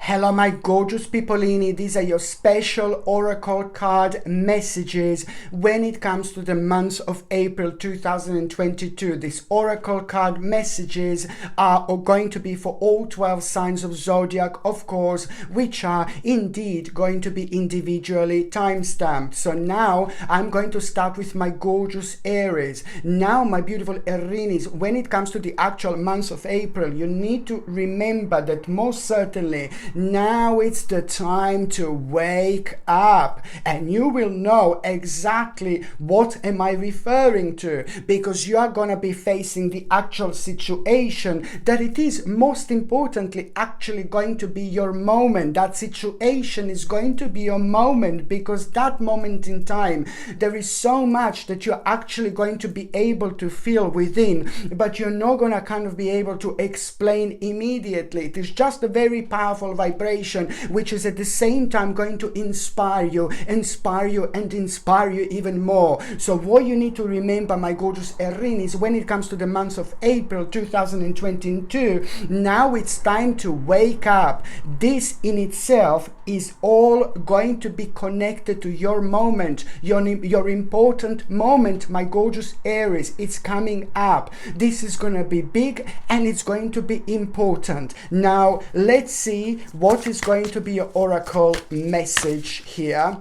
Hello my gorgeous peopleini, these are your special oracle card messages when it comes to the month of April 2022. These oracle card messages are going to be for all 12 signs of zodiac, of course, which are indeed going to be individually time-stamped. So now I'm going to start with my gorgeous Aries. Now my beautiful Aries, when it comes to the actual month of April, you need to remember that most certainly now it's the time to wake up, and you will know exactly what am I referring to, because you are going to be facing the actual situation that it is most importantly actually going to be your moment. That situation is going to be your moment, because that moment in time there is so much that you're actually going to be able to feel within, but you're not going to kind of be able to explain immediately. It is just a very powerful vibration which is at the same time going to inspire you and inspire you even more. So what you need to remember, my gorgeous Aries, when it comes to the month of April 2022, now it's time to wake up. This in itself is all going to be connected to your moment, your important moment, my gorgeous Aries. It's coming up. This is going to be big and it's going to be important. Now let's see what is going to be your oracle message here.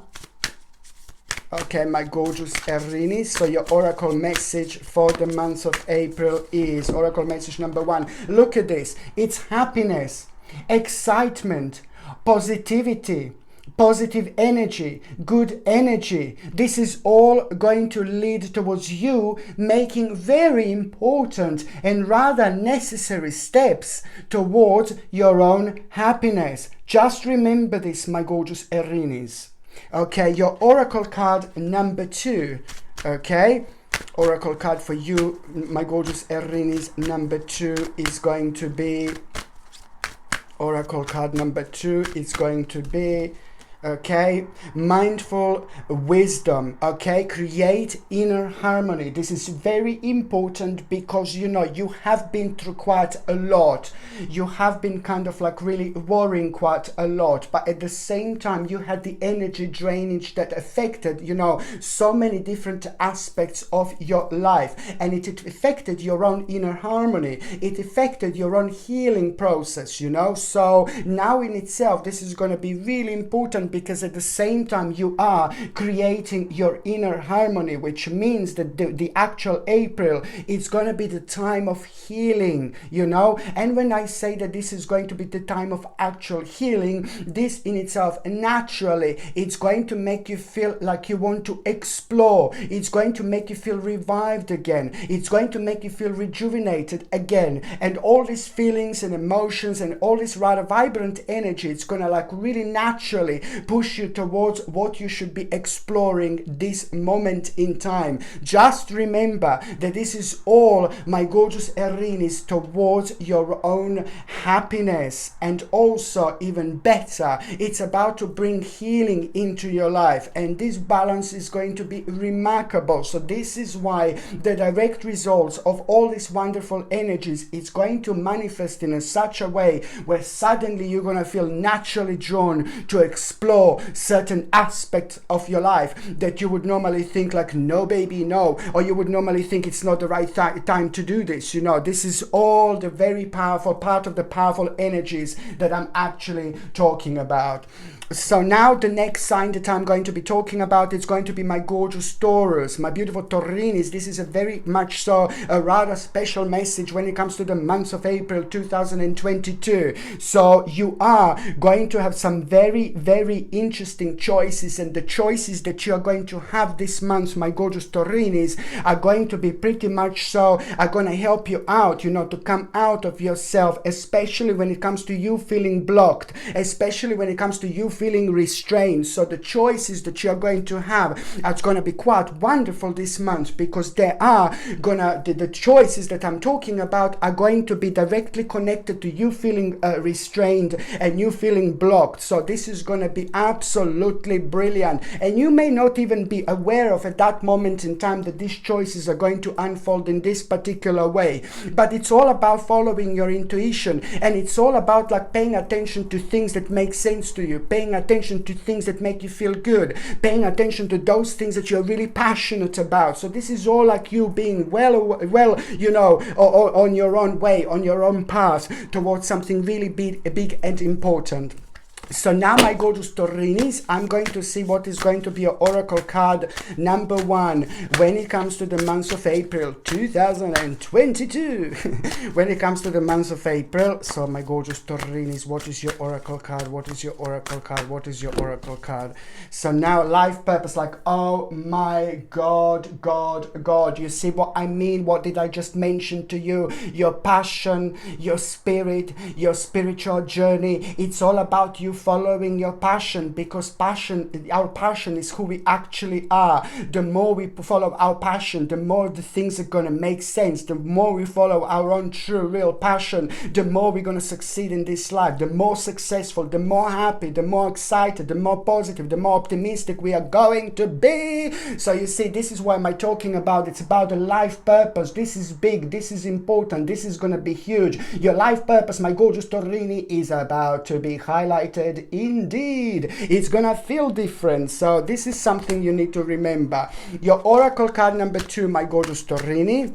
Okay, my gorgeous Aries, so your oracle message for the month of April is oracle message number 1. Look at this. It's happiness, excitement, positivity, positive energy, good energy. This is all going to lead towards you making very important and rather necessary steps towards your own happiness. Just remember this, my gorgeous Aries. Okay, your oracle card number 2. Okay, oracle card for you, my gorgeous Aries, number 2 is going to be, oracle card number 2 is going to be, okay, mindful wisdom. Okay, create inner harmony. This is very important because you know you have been through quite a lot. You have been kind of like really worrying quite a lot, but at the same time you had the energy drainage that affected, you know, so many different aspects of your life, and it affected your own inner harmony. It affected your own healing process, you know. So now in itself this is going to be really important, because at the same time you are creating your inner harmony, which means that the actual April is going to be the time of healing, you know. And when I say that this is going to be the time of actual healing, this in itself naturally it's going to make you feel like you want to explore. It's going to make you feel revived again. It's going to make you feel rejuvenated again, and all these feelings and emotions and all this rather vibrant energy, it's going to like really naturally push you towards what you should be exploring this moment in time. Just remember that this is all, my gorgeous Aries, towards your own happiness, and also even better, it's about to bring healing into your life, and this balance is going to be remarkable. So this is why the direct results of all these wonderful energies is going to manifest in such a way where suddenly you're going to feel naturally drawn to explore certain aspects of your life that you would normally think like, no baby, no, or you would normally think it's not the right time to do this, you know. This is all the very powerful part of the powerful energies that I'm actually talking about. So now the next sign that I'm going to be talking about is going to be my gorgeous Taurus, my beautiful Taurinis. This is a very much so a rather special message when it comes to the month of April 2022. So you are going to have some very, very interesting choices, and the choices that you are going to have this month, my gorgeous Taurinis, are going to be pretty much so, are going to help you out, you know, to come out of yourself, especially when it comes to you feeling blocked, especially when it comes to you feeling restrained. So the choices that you're going to have are going to be quite wonderful this month, because they are gonna, the choices that I'm talking about are going to be directly connected to you feeling restrained and you feeling blocked. So this is going to be absolutely brilliant. And you may not even be aware of at that moment in time that these choices are going to unfold in this particular way. But it's all about following your intuition, and it's all about like paying attention to things that make sense to you, paying attention to things that make you feel good, paying attention to those things that you're really passionate about. So this is all like you being well, you know, on your own way, on your own path towards something really big and important. So now, my gorgeous Taurinis, I'm going to see what is going to be your oracle card number 1 when it comes to the month of April 2022. When it comes to the month of April, so my gorgeous Taurinis, what is your oracle card? What is your oracle card? What is your oracle card? So now, life purpose, like, oh my God, God, you see what I mean? What did I just mention to you? Your passion, your spirit, your spiritual journey, it's all about you following your passion, because our passion is who we actually are. The more we follow our passion, the more the things are going to make sense. The more we follow our own true real passion, the more we're going to succeed in this life. The more successful, the more happy, the more excited, the more positive, the more optimistic we are going to be. So you see, this is what am I talking about. It's about a life purpose. This is big, this is important, this is going to be huge. Your life purpose, my gorgeous Taurini, is about to be highlighted. Indeed, it's gonna feel different. So this is something you need to remember. Your oracle card number 2, my gorgeous Taurini.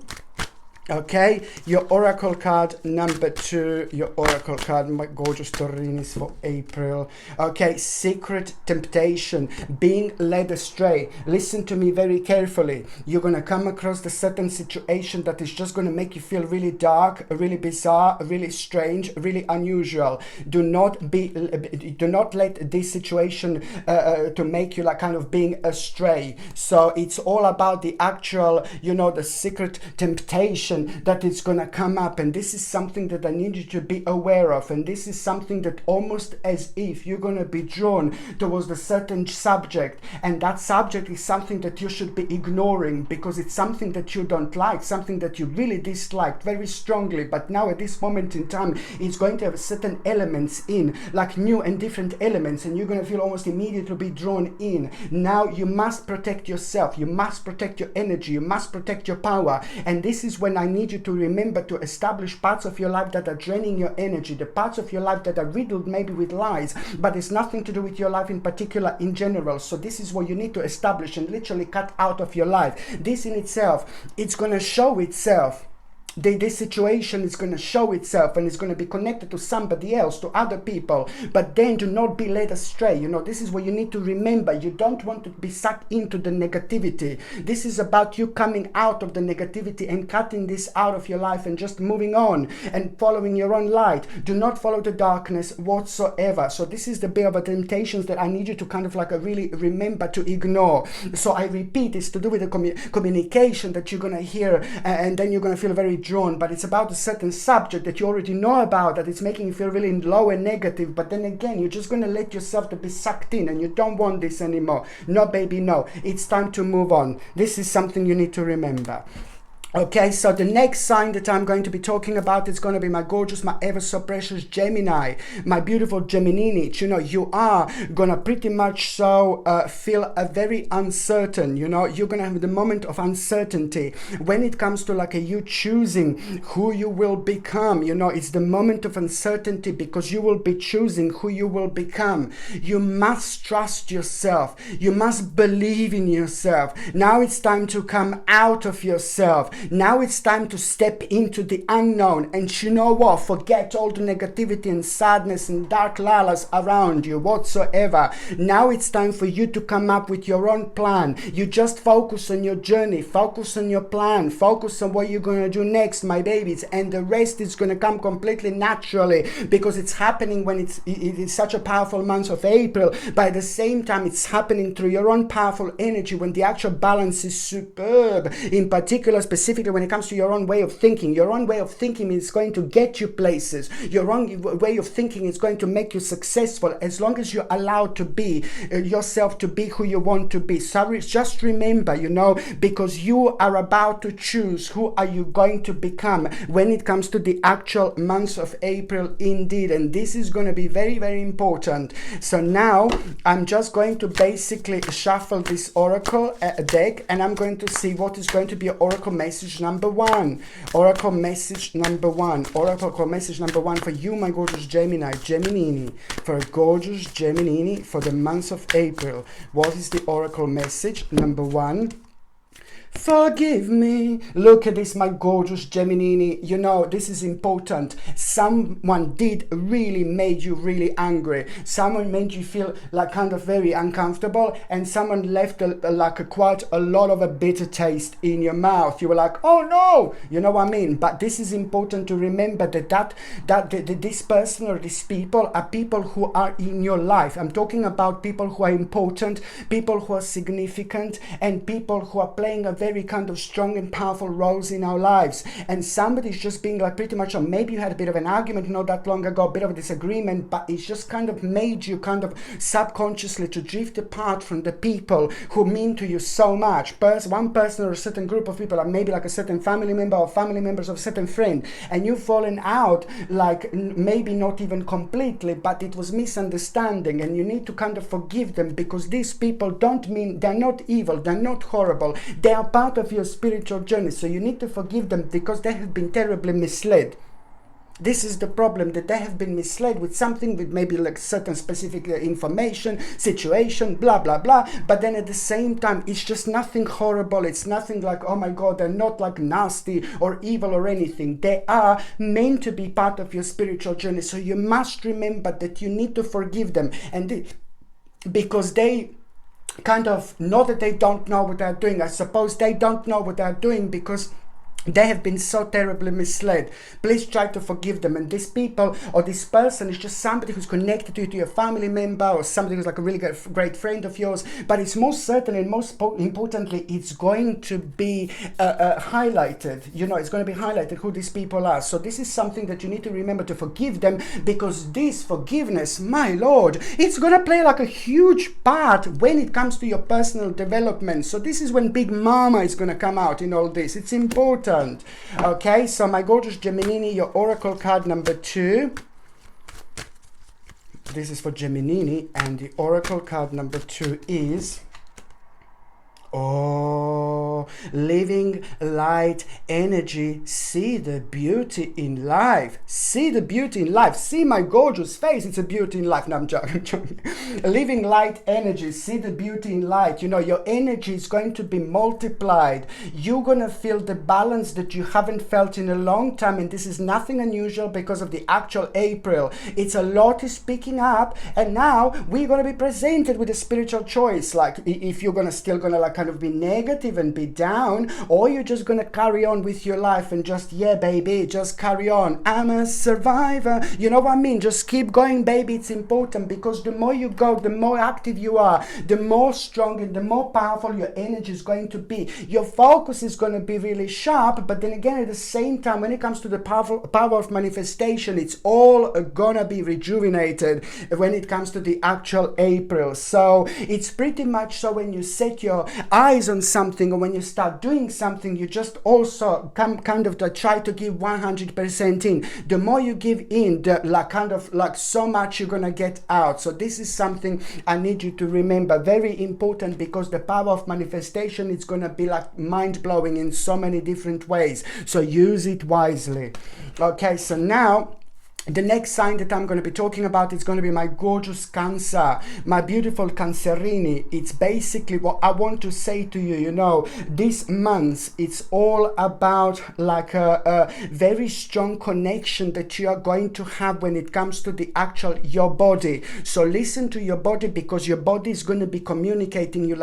Okay, your oracle card number 2, your oracle card, my gorgeous Taurinis, for April. Okay, secret temptation, being led astray. Listen to me very carefully. You're going to come across a certain situation that is just going to make you feel really dark, really bizarre, really strange, really unusual. Do not let this situation to make you like kind of being astray. So it's all about the actual, you know, the secret temptation that it's going to come up, and this is something that I need you to be aware of, and this is something that almost as if you're going to be drawn towards a certain subject, and that subject is something that you should be ignoring because it's something that you don't like, something that you really dislike very strongly. But now at this moment in time, it's going to have certain elements in, like new and different elements, and you're going to feel almost immediately be drawn in. Now you must protect yourself, you must protect your energy, you must protect your power, and this is when I need you to remember to establish parts of your life that are draining your energy, the parts of your life that are riddled maybe with lies, but it's nothing to do with your life in particular, in general. So this is what you need to establish and literally cut out of your life. This in itself, it's going to show itself. This situation is going to show itself, and it's going to be connected to somebody else, to other people. But then do not be led astray. You know, this is what you need to remember. You don't want to be sucked into the negativity. This is about you coming out of the negativity and cutting this out of your life and just moving on and following your own light. Do not follow the darkness whatsoever. So this is the bit of a temptations that I need you to kind of like really remember to ignore. So I repeat, it's to do with the communication that you're going to hear, and then you're going to feel very drawn, but it's about a certain subject that you already know about, that it's making you feel really low and negative. But then again, you're just going to let yourself to be sucked in, and you don't want this anymore. No, baby, no. It's time to move on. This is something you need to remember. Okay, so the next sign that I'm going to be talking about is going to be my gorgeous, my ever so precious Gemini, my beautiful Geminini. You know, you are going to pretty much so feel a very uncertain, you know, you're going to have the moment of uncertainty when it comes to like you choosing who you will become. You know, it's the moment of uncertainty because you will be choosing who you will become. You must trust yourself. You must believe in yourself. Now it's time to come out of yourself. Now it's time to step into the unknown, and you know what? Forget all the negativity and sadness and dark lalas around you whatsoever. Now it's time for you to come up with your own plan. You just focus on your journey, focus on your plan, focus on what you're going to do next, my babies, and the rest is going to come completely naturally because it's happening when it is such a powerful month of April. But at the same time, it's happening through your own powerful energy when the actual balance is superb. In particular, specifically specifically when it comes to your own way of thinking. Your own way of thinking is going to get you places. Your own way of thinking is going to make you successful as long as you're allowed to be yourself, to be who you want to be. So just remember, you know, because you are about to choose who are you going to become when it comes to the actual month of April indeed. And this is going to be very, very important. So now I'm just going to basically shuffle this oracle deck, and I'm going to see what is going to be oracle message number one. Oracle message number one. Oracle message number one for you, my gorgeous Gemini, Geminini, for a gorgeous Geminini for the month of April. What is the oracle message number one? Forgive me. Look at this, my gorgeous Geminini. You know, this is important. Someone did really made you really angry. Someone made you feel like kind of very uncomfortable, and someone left quite a lot of a bitter taste in your mouth. You were like, oh no, you know what I mean? But this is important to remember that this person or these people are people who are in your life. I'm talking about people who are important, people who are significant, and people who are playing a very kind of strong and powerful roles in our lives. And somebody's just being like pretty much, or maybe you had a bit of an argument not that long ago, a bit of a disagreement, but it's just kind of made you kind of subconsciously to drift apart from the people who mean to you so much. One person or a certain group of people, or maybe like a certain family member or family members of a certain friend, and you've fallen out, like maybe not even completely, but it was misunderstanding, and you need to kind of forgive them, because these people don't mean, they're not evil, they're not horrible, they are part of your spiritual journey. So you need to forgive them because they have been terribly misled. This is the problem, that they have been misled with something, with maybe like certain specific information, situation, blah, blah, blah. But then at the same time, it's just nothing horrible. It's nothing like, oh my God, they're not like nasty or evil or anything. They are meant to be part of your spiritual journey. So you must remember that you need to forgive them. And because they kind of, not that they don't know what they're doing. I suppose they don't know what they're doing because they have been so terribly misled. Please try to forgive them. And these people or this person is just somebody who's connected to you, to your family member, or somebody who's like a really great friend of yours. But it's most certainly and most importantly, it's going to be highlighted. You know, it's going to be highlighted who these people are. So this is something that you need to remember, to forgive them, because this forgiveness, my Lord, it's going to play like a huge part when it comes to your personal development. So this is when Big Mama is going to come out in all this. It's important. Okay, so my gorgeous Geminini, your oracle card number 2. This is for Geminini, and the oracle card number 2 is living light energy. See the beauty in life. See the beauty in life. See my gorgeous face. It's a beauty in life. No, I'm joking. Living light energy. See the beauty in light. You know, your energy is going to be multiplied. You're going to feel the balance that you haven't felt in a long time. And this is nothing unusual because of the actual April. It's a lot is picking up. And now we're going to be presented with a spiritual choice. Like if you're still going to like kind of be negative and be down, or you're just gonna carry on with your life and just, yeah baby, just carry on. I'm a survivor. You know what I mean? Just keep going, baby. It's important, because the more you go, the more active you are, the more strong and the more powerful your energy is going to be. Your focus is going to be really sharp, but then again, at the same time, when it comes to the power of manifestation, it's all gonna be rejuvenated when it comes to the actual April. So it's pretty much so when you set your eyes on something, or when you start doing something, you just also kind of try to give 100% in. The more you give in, the so much you're gonna get out. So this is something I need you to remember, very important, because the power of manifestation is gonna be like mind-blowing in so many different ways. So use it wisely. Okay, so now the next sign that I'm going to be talking about is going to be my gorgeous Cancer, my beautiful Cancerini. It's basically what I want to say to you. You know, this month, it's all about like a very strong connection that you are going to have when it comes to the actual your body. So listen to your body, because your body is going to be communicating to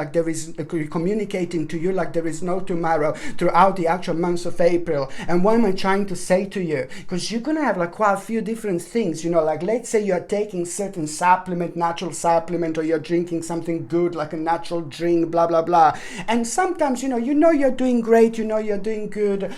you like there is no tomorrow throughout the actual month of April. And what am I trying to say to you? Because you're going to have like quite a few different different things, you know, like let's say you're taking certain supplement, natural supplement, or you're drinking something good like a natural drink, blah blah blah, and sometimes you know you're doing great, you know you're doing good,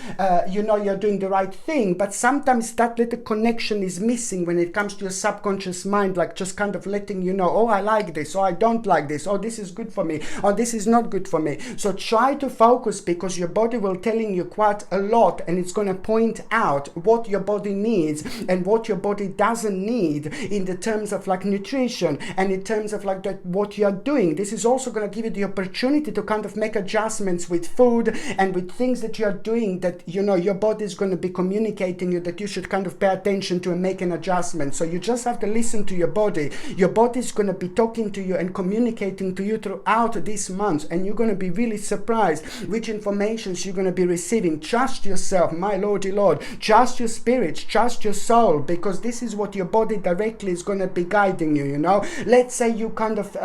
you know you're doing the right thing, but sometimes that little connection is missing when it comes to your subconscious mind, like just kind of letting you know, oh, I like this, or I don't like this, or this is good for me, or this is not good for me. So try to focus, because your body will telling you quite a lot, and it's going to point out what your body needs and what your body doesn't need in the terms of like nutrition and in terms of like that what you're doing. This is also going to give you the opportunity to kind of make adjustments with food and with things that you're doing, that you know your body is going to be communicating you that you should kind of pay attention to and make an adjustment. So you just have to listen to your body. Your body is going to be talking to you and communicating to you throughout this month, and you're going to be really surprised which informations you're going to be receiving. Trust yourself, my lordy lord. Trust your spirit, trust your soul, because this is what your body directly is going to be guiding you, you know. Let's say you kind of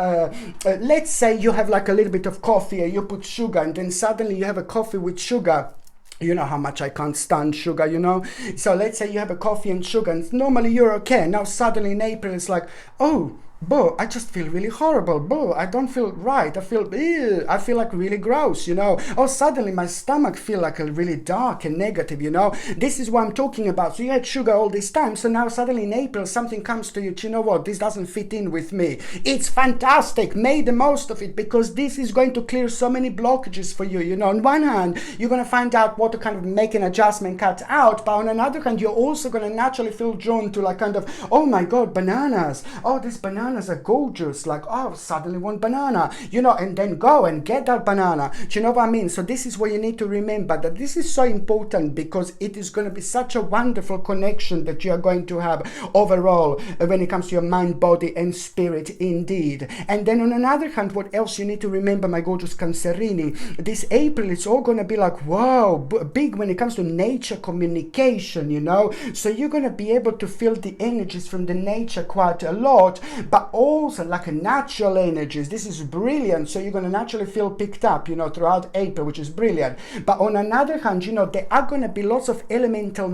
let's say you have like a little bit of coffee and you put sugar, and then suddenly you have a coffee with sugar. You know how much I can't stand sugar, you know. So let's say you have a coffee and sugar, and normally you're okay. Now suddenly in April it's like, oh, boo, I just feel really horrible. Boo, I don't feel right. I feel, ew, I feel like really gross, you know. Or suddenly my stomach feel like a really dark and negative, you know. This is what I'm talking about. So you had sugar all this time. So now suddenly in April something comes to you. You know what? This doesn't fit in with me. It's fantastic. Make the most of it, because this is going to clear so many blockages for you. You know, on one hand, you're going to find out what to kind of make an adjustment, cut out. But on another hand, you're also going to naturally feel drawn to like kind of, oh my God, bananas. Oh, this banana are gorgeous, like, oh, suddenly want banana, you know, and then go and get that banana. Do you know what I mean? So this is what you need to remember, that this is so important, because it is going to be such a wonderful connection that you are going to have overall when it comes to your mind, body and spirit indeed. And then on another hand, what else you need to remember, my gorgeous Cancerini, this April it's all going to be like, wow, big when it comes to nature communication, you know. So you're going to be able to feel the energies from the nature quite a lot, but also like a natural energies. This is brilliant. So you're going to naturally feel picked up, you know, throughout April, which is brilliant. But on another hand, you know, there are going to be lots of elemental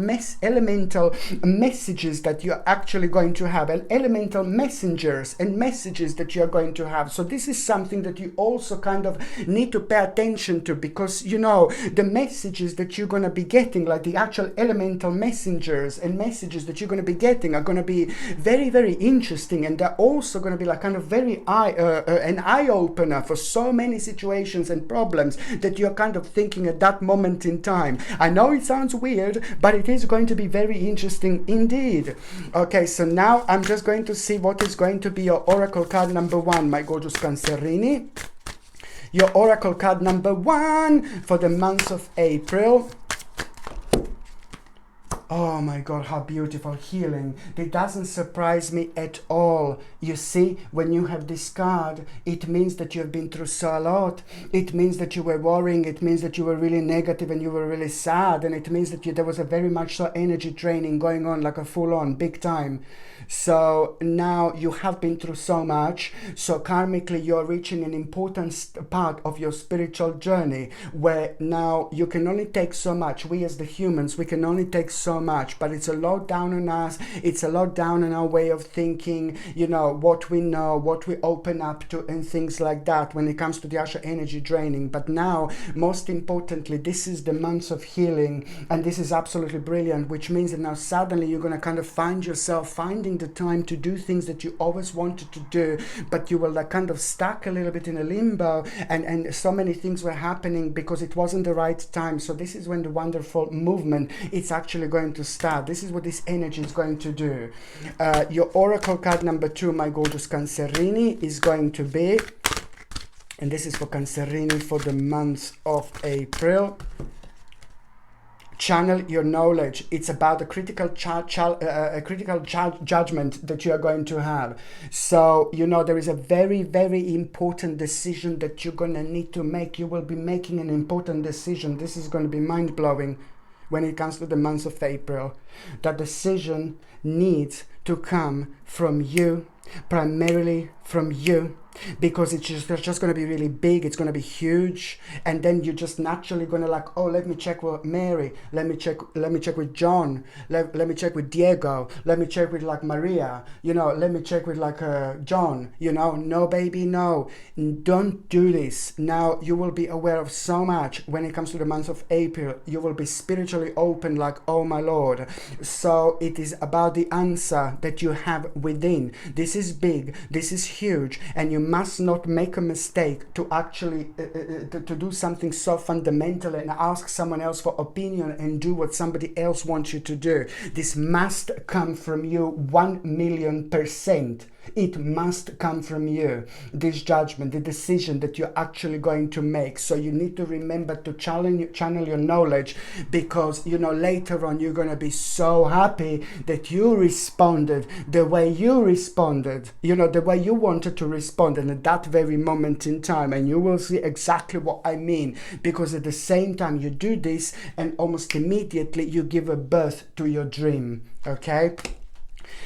messages that you're actually going to have, and elemental messengers and messages that you're going to have. So this is something that you also kind of need to pay attention to, because you know the messages that you're going to be getting, like the actual elemental messengers and messages that you're going to be getting, are going to be very, very interesting, and they're also going to be like kind of very an eye-opener for so many situations and problems that you're kind of thinking at that moment in time. I know it sounds weird, but it is going to be very interesting indeed. Okay, so now I'm just going to see what is going to be your oracle card number one, my gorgeous Cancerini. Your oracle card number one for the month of April. Oh my God, how beautiful. Healing. It doesn't surprise me at all. You see, when you have this card, it means that you have been through so a lot. It means that you were worrying. It means that you were really negative and you were really sad. And it means that there was a very much so energy draining going on, like a full on, big time. So now you have been through so much. So karmically, you're reaching an important part of your spiritual journey, where now you can only take so much. We as the humans, we can only take so much, but it's a lot down on us. It's a lot down on our way of thinking, you know, what we know, what we open up to, and things like that when it comes to the Asha energy draining. But now, most importantly, this is the month of healing, and this is absolutely brilliant, which means that now suddenly you're going to kind of find yourself finding the time to do things that you always wanted to do, but you were like kind of stuck a little bit in a limbo, and so many things were happening because it wasn't the right time. So this is when the wonderful movement it's actually going to start. This is what this energy is going to do. Your oracle card number two, my gorgeous Cancerini, is going to be, and this is for Cancerini for the month of April. Channel your knowledge. It's about a critical judgment that you are going to have. So, you know, there is a very, very important decision that you're going to need to make. You will be making an important decision. This is going to be mind-blowing when it comes to the month of April. That decision needs to come from you, primarily from you. because it's just going to be really big, it's going to be huge, and then you're just naturally going to like, oh, let me check with Mary, let me check with John, let me check with Diego, let me check with like Maria, you know, let me check with like John, you know. No, baby, no, don't do this. Now you will be aware of so much when it comes to the month of April. You will be spiritually open, like, oh my Lord. So it is about the answer that you have within. This is big, this is huge, and you must not make a mistake to actually to do something so fundamental and ask someone else for opinion and do what somebody else wants you to do. This must come from you 1,000,000%. It must come from you, this judgment, the decision that you're actually going to make. So you need to remember to channel your knowledge, because, you know, later on you're going to be so happy that you responded the way you responded, you know, the way you wanted to respond, and at that very moment in time. And you will see exactly what I mean, because at the same time you do this, and almost immediately you give a birth to your dream. Okay.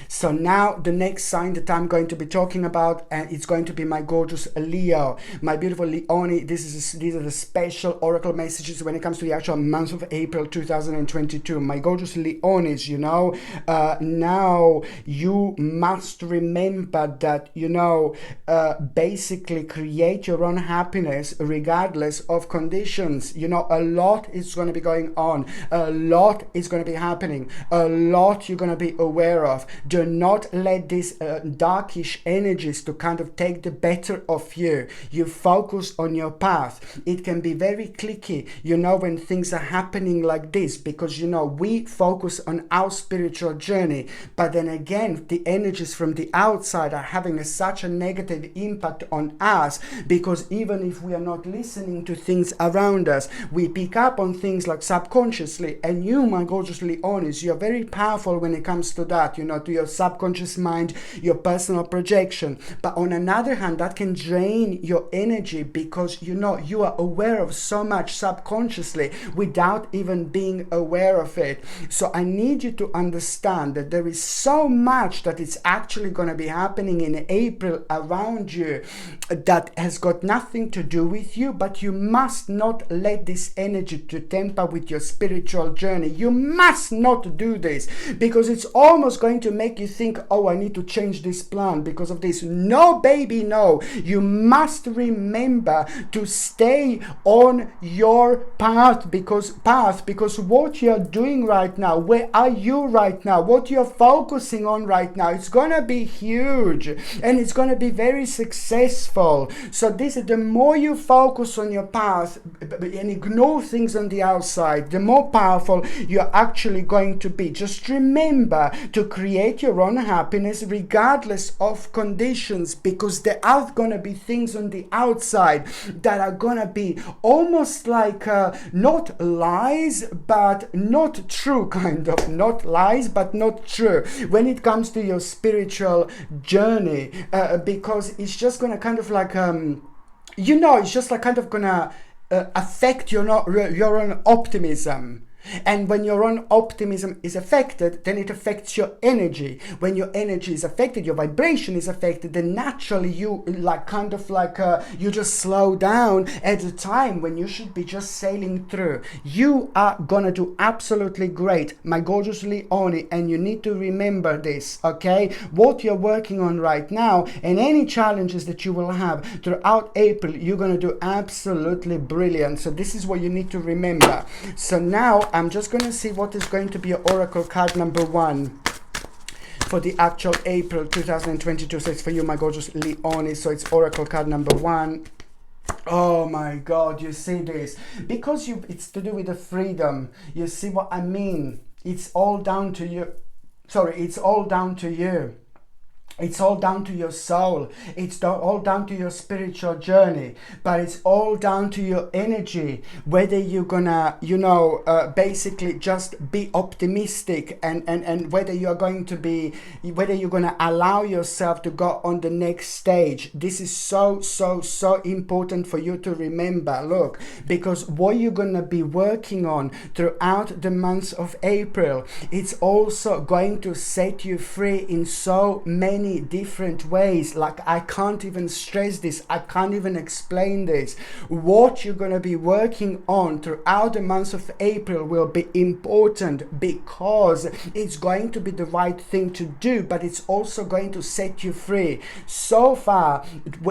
So now the next sign that I'm going to be talking about, and it's going to be my gorgeous Leo, my beautiful Leone. These are the special oracle messages when it comes to the actual month of April 2022. My gorgeous Leones, you know, now you must remember that, you know, basically create your own happiness regardless of conditions. You know, a lot is going to be going on, a lot is going to be happening, a lot you're going to be aware of. Do not let these darkish energies to kind of take the better of you. You focus on your path. It can be very cliquey, you know, when things are happening like this, because, you know, we focus on our spiritual journey, but then again the energies from the outside are having such a negative impact on us, because even if we are not listening to things around us, we pick up on things like subconsciously. And you, my gorgeous Leones, you're very powerful when it comes to that, you know, to your subconscious mind, your personal projection. But on another hand, that can drain your energy, because, you know, you are aware of so much subconsciously without even being aware of it. So I need you to understand that there is so much that is actually going to be happening in April around you that has got nothing to do with you, but you must not let this energy to temper with your spiritual journey. You must not do this, because it's almost going to make you think, oh, I need to change this plan because of this. No, baby, no. You must remember to stay on your path, because what you're doing right now, where are you right now, what you're focusing on right now, it's gonna be huge and it's gonna be very successful. So this is, the more you focus on your path and ignore things on the outside, the more powerful you're actually going to be. Just remember to create your own happiness regardless of conditions, because there are gonna be things on the outside that are gonna be almost like not lies but not true, kind of, not lies but not true when it comes to your spiritual journey, because it's just gonna kind of like you know, it's just like kind of gonna affect your own optimism. And when your own optimism is affected, then it affects your energy. When your energy is affected, your vibration is affected, then naturally you like kind of like you just slow down at a time when you should be just sailing through. You are gonna do absolutely great, my gorgeous Leone, and you need to remember this, okay? What you're working on right now and any challenges that you will have throughout April, you're gonna do absolutely brilliant. So this is what you need to remember. So now I'm just going to see what is going to be Oracle card number 1 for the actual April 2022. So it's for you, my gorgeous Leone. So it's Oracle card number 1. Oh my God, you see this? Because it's to do with the freedom. You see what I mean? It's all down to you. Sorry, it's all down to you. It's all down to your soul. It's all down to your spiritual journey, but it's all down to your energy, whether you're gonna, you know, basically just be optimistic and whether you're going to be, whether you're gonna allow yourself to go on the next stage. This is so important for you to remember. Look, because what you're gonna be working on throughout the months of April, it's also going to set you free in so many many different ways. Like, I can't even stress this, I can't even explain this. What you're going to be working on throughout the month of April will be important, because it's going to be the right thing to do, but it's also going to set you free. So far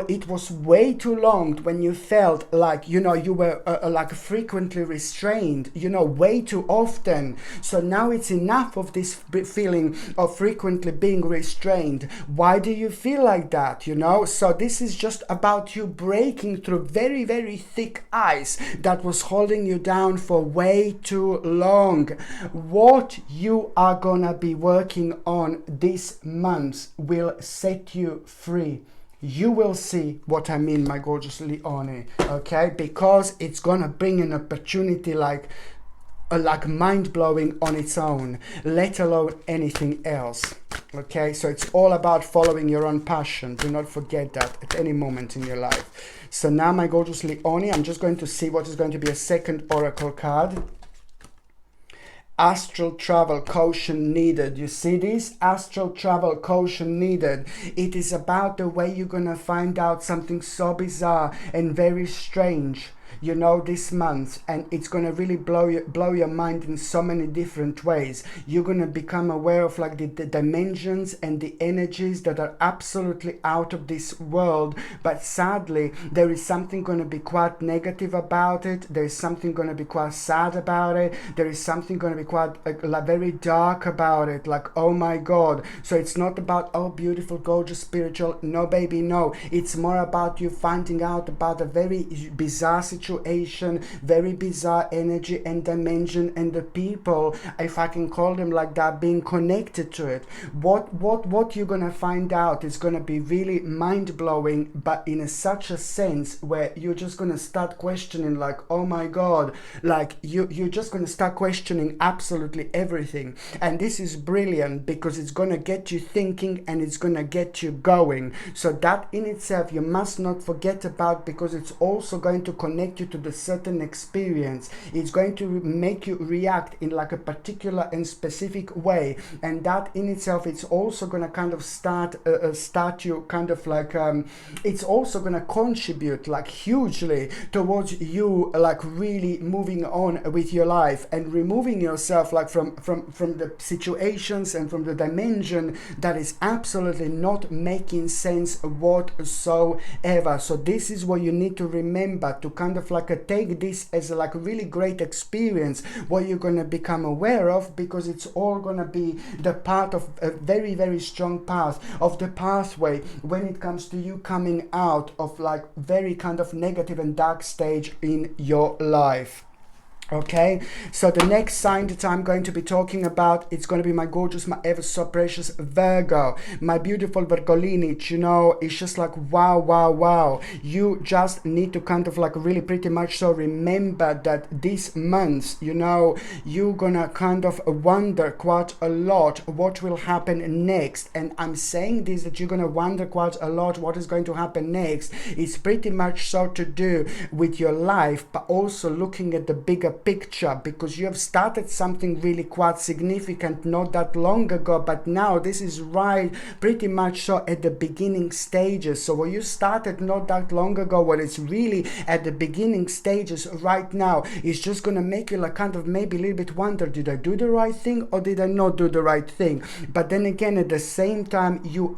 it was way too long when you felt like, you know, you were like frequently restrained, you know, way too often. So now it's enough of this feeling of frequently being restrained. Why do you feel like that, you know? So this is just about you breaking through very, very thick ice that was holding you down for way too long. What you are gonna be working on this month will set you free. You will see what I mean, my gorgeous Leone, okay? Because it's gonna bring an opportunity like mind-blowing on its own, let alone anything else. Okay, so it's all about following your own passion. Do not forget that at any moment in your life. So now, my gorgeous Leone, I'm just going to see what is going to be a second oracle card. Astral travel, caution needed. You see this? Astral travel, caution needed. It is about the way you're gonna find out something so bizarre and very strange, you know, this month, and it's gonna really blow your mind in so many different ways. You're gonna become aware of like the dimensions and the energies that are absolutely out of this world, but sadly there is something gonna be quite negative about it. There is something gonna be quite sad about it. There is something gonna be quite like very dark about it, like, oh my god. So it's not about, oh, beautiful, gorgeous, spiritual. No, baby, no. It's more about you finding out about a very bizarre situation, very bizarre energy and dimension, and the people, if I can call them like that, being connected to it. What you're gonna find out is gonna be really mind-blowing, but in such a sense where you're just gonna start questioning, like, oh my god, like you're just gonna start questioning absolutely everything. And this is brilliant because it's gonna get you thinking and it's gonna get you going. So that in itself you must not forget about, because it's also going to connect you to the certain experience. It's going to make you react in like a particular and specific way, and that in itself, it's also going to kind of start you kind of like it's also going to contribute like hugely towards you like really moving on with your life and removing yourself like from the situations and from the dimension that is absolutely not making sense whatsoever. So this is what you need to remember, to kind of like take this as a like a really great experience, what you're going to become aware of, because it's all going to be the part of a very, very strong path of the pathway when it comes to you coming out of like very kind of negative and dark stage in your life. Okay, so the next sign that I'm going to be talking about, it's going to be my gorgeous, my ever so precious Virgo, my beautiful Virgolini. You know, it's just like wow, wow, wow. You just need to kind of like really pretty much so remember that this month, you know, you're gonna kind of wonder quite a lot what will happen next. And I'm saying this, that you're gonna wonder quite a lot what is going to happen next. It's pretty much so to do with your life, but also looking at the bigger picture, because you have started something really quite significant not that long ago, but now this is right pretty much so at the beginning stages. So what you started not that long ago, what it's really at the beginning stages right now, is just gonna make you like kind of maybe a little bit wonder, did I do the right thing or did I not do the right thing? But then again, at the same time, you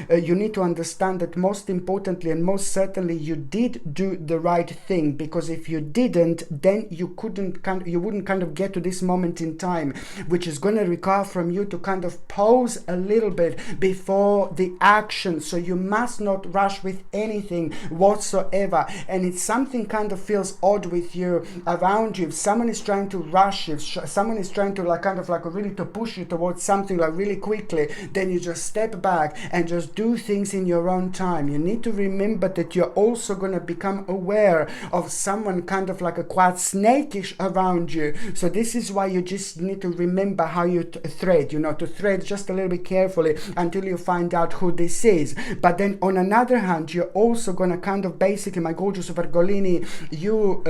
need to understand that most importantly and most certainly you did do the right thing, because if you didn't, then you wouldn't kind of get to this moment in time, which is going to require from you to kind of pause a little bit before the action. So you must not rush with anything whatsoever. And it's something kind of feels odd with you around you. If someone is trying to rush, if someone is trying to like kind of like really to push you towards something like really quickly, then you just step back and just do things in your own time. You need to remember that you're also going to become aware of someone kind of like a quite snaky fish around you. So this is why you just need to remember how you thread, you know, to thread just a little bit carefully until you find out who this is. But then on another hand, you're also going to kind of basically, my gorgeous Virgolini, you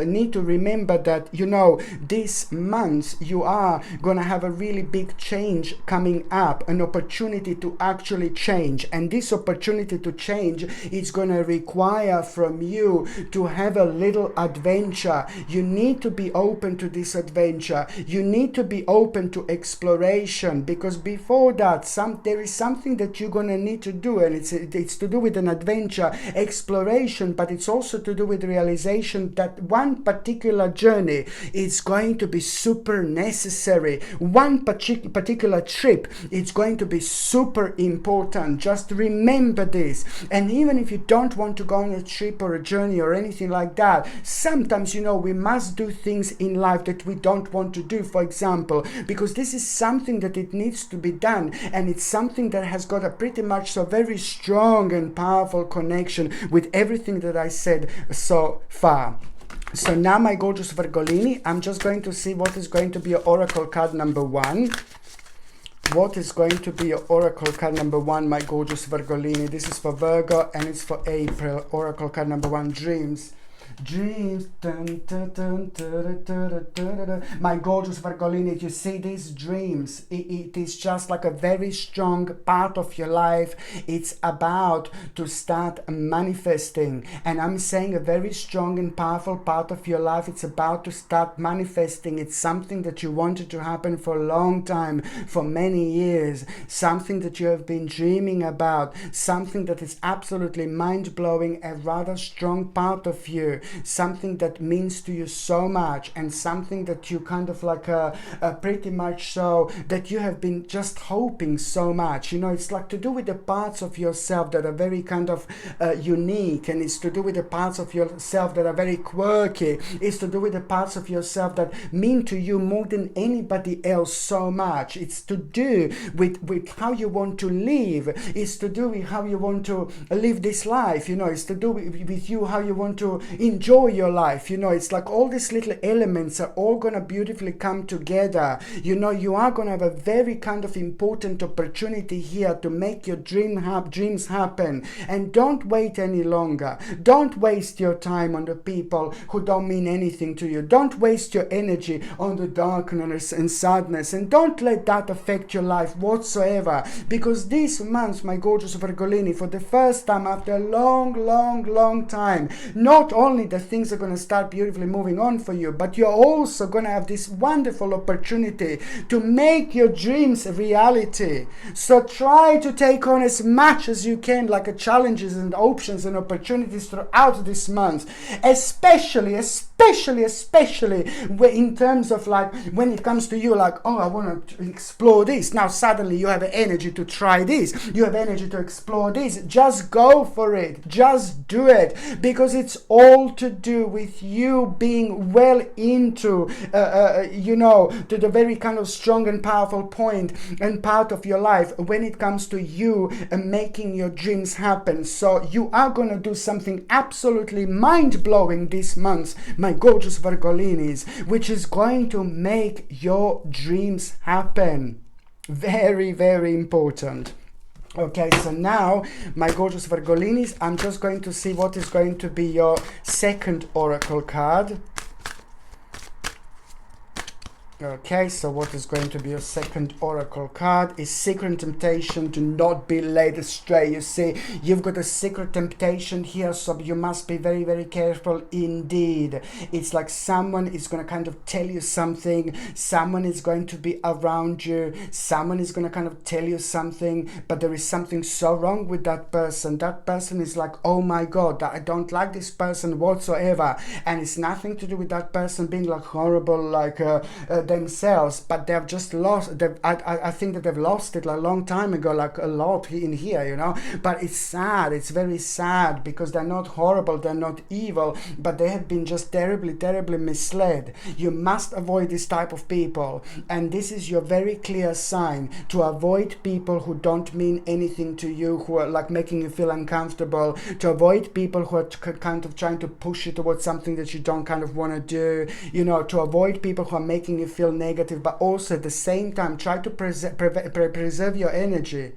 need to remember that, you know, this month you are going to have a really big change coming up, an opportunity to actually change. And this opportunity to change is going to require from you to have a little adventure. You need to be open to this adventure. You need to be open to exploration, because before that there is something that you're going to need to do, and it's to do with an adventure, exploration, but it's also to do with realization that one particular journey is going to be super necessary. One particular trip, it's going to be super important. Just remember this. And even if you don't want to go on a trip or a journey or anything like that, sometimes, you know, we must do things in life that we don't want to do, for example, because this is something that it needs to be done, and it's something that has got a pretty much so very strong and powerful connection with everything that I said so far. So now, my gorgeous Virgolini, I'm just going to see what is going to be your oracle card number one. What is going to be your oracle card number one, my gorgeous Virgolini? This is for Virgo and it's for April. Oracle card number one, dreams. Dreams. Dun, dun, dun, dun, dun, dun, dun. My gorgeous Virgolini, you see these dreams, it is just like a very strong part of your life. It's about to start manifesting, and I'm saying a very strong and powerful part of your life. It's about to start manifesting. It's something that you wanted to happen for a long time, for many years, something that you have been dreaming about, something that is absolutely mind-blowing, a rather strong part of you, something that means to you so much, and something that you kind of like pretty much so that you have been just hoping so much. You know, it's like to do with the parts of yourself that are very kind of unique, and it's to do with the parts of yourself that are very quirky. It's to do with the parts of yourself that mean to you more than anybody else so much. It's to do with how you want to live. It's to do with how you want to live this life. You know, it's to do with you how you want to enjoy your life. You know, it's like all these little elements are all gonna beautifully come together. You know, you are gonna have a very kind of important opportunity here to make your dreams happen. And don't wait any longer. Don't waste your time on the people who don't mean anything to you. Don't waste your energy on the darkness and sadness, and don't let that affect your life whatsoever, because this month, my gorgeous Virgolini, for the first time after a long time, not only the things are going to start beautifully moving on for you, but you're also going to have this wonderful opportunity to make your dreams a reality. So try to take on as much as you can, like challenges and options and opportunities throughout this month, especially in terms of like when it comes to you, like, oh, I want to explore this. Now suddenly you have energy to try this, you have energy to explore this. Just go for it, just do it, because it's all to do with you being well into you know, to the very kind of strong and powerful point and part of your life when it comes to you making your dreams happen. So you are going to do something absolutely mind-blowing this month, my gorgeous Virgolinis, which is going to make your dreams happen. Very important. Okay, so now, my gorgeous Virgolinis, I'm just going to see what is going to be your second oracle card. Okay, so what is going to be your second oracle card is secret temptation. Do not be led astray. You see, you've got a secret temptation here, so you must be very careful indeed. It's like someone is going to kind of tell you something, someone is going to be around you, someone is going to kind of tell you something, but there is something so wrong with that person. That person is like, oh my God, I don't like this person whatsoever, and it's nothing to do with that person being like horrible, like themselves, but they've just lost. I think that they've lost it like a long time ago, like a lot in here, you know. But it's sad. It's very sad because they're not horrible, they're not evil, but they have been just terribly, terribly misled. You must avoid this type of people, and this is your very clear sign to avoid people who don't mean anything to you, who are like making you feel uncomfortable, to avoid people who are kind of trying to push you towards something that you don't kind of want to do, you know, to avoid people who are making you feel negative, but also at the same time try to preserve your energy,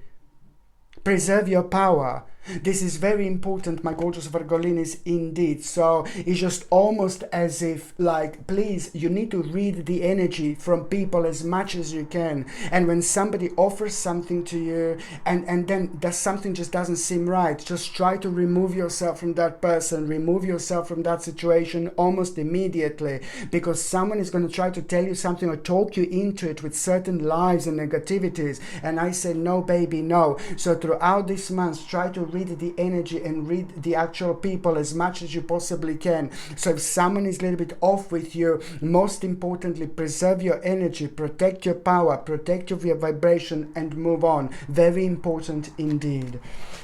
preserve your power. This is very important, my gorgeous Virgolinis, indeed. So it's just almost as if, like, please, you need to read the energy from people as much as you can. And when somebody offers something to you and then that something just doesn't seem right, just try to remove yourself from that person, remove yourself from that situation almost immediately, because someone is going to try to tell you something or talk you into it with certain lies and negativities. And I say, no, baby, no. So throughout this month, try to read the energy and read the actual people as much as you possibly can. So if someone is a little bit off with you, most importantly, preserve your energy, protect your power, protect your vibration, and move on. Very important indeed.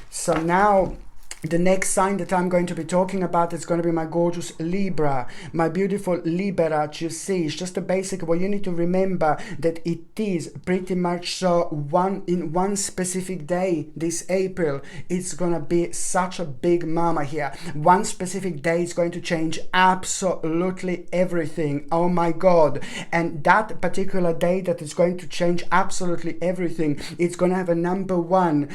So now the next sign that I'm going to be talking about is going to be my gorgeous Libra, my beautiful Libra. You see, it's just a basic, well, you need to remember that it is pretty much so in one specific day this April, it's going to be such a big mama here. One specific day is going to change absolutely everything. Oh my God. And that particular day that is going to change absolutely everything, it's going to have a number one